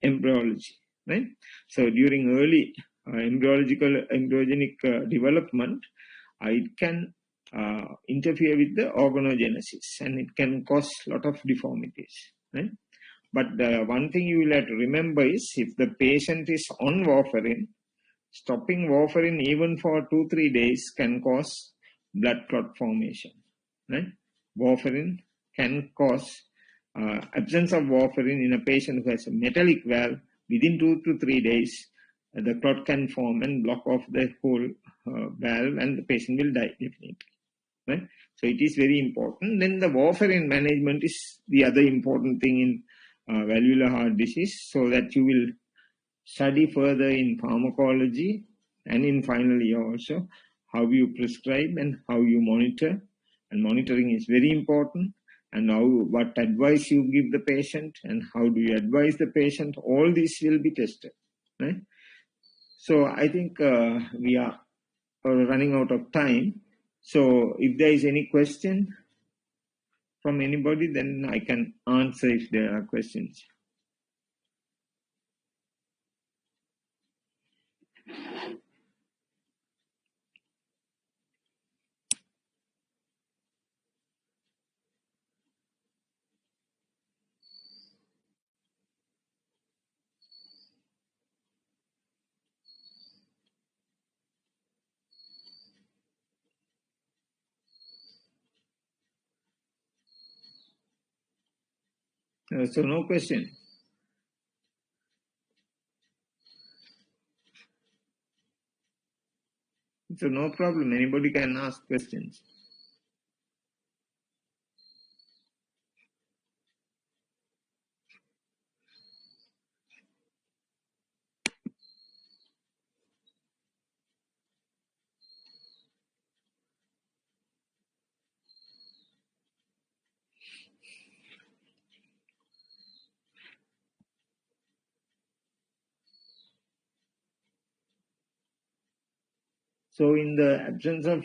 embryology, right? So during early embryogenic development, it can interfere with the organogenesis, and it can cause a lot of deformities, right? But one thing you will have to remember is, if the patient is on warfarin, stopping warfarin even for 2-3 days can cause blood clot formation, right? Warfarin can cause absence of warfarin in a patient who has a metallic valve. Within 2 to 3 days, the clot can form and block off the whole valve, and the patient will die definitely, right? So it is very important. Then the warfarin management is the other important thing in valvular heart disease, so that you will study further in pharmacology and in final year also how you prescribe and how you monitor. And monitoring is very important. And now what advice you give the patient and how do you advise the patient, all this will be tested, right? So I think we are running out of time. So if there is any question from anybody, then I can answer if there are questions. So no question. So no problem. Anybody can ask questions. So in the absence of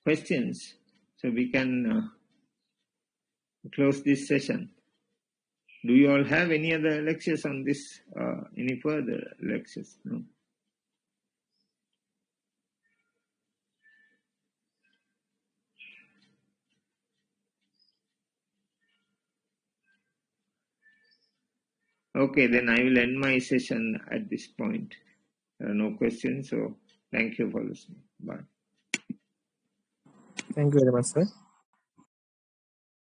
questions, so we can close this session. Do you all have any other lectures on this? Any further lectures? No? Okay, then I will end my session at this point. No questions, so thank you for listening. Bye. Thank you very much, sir.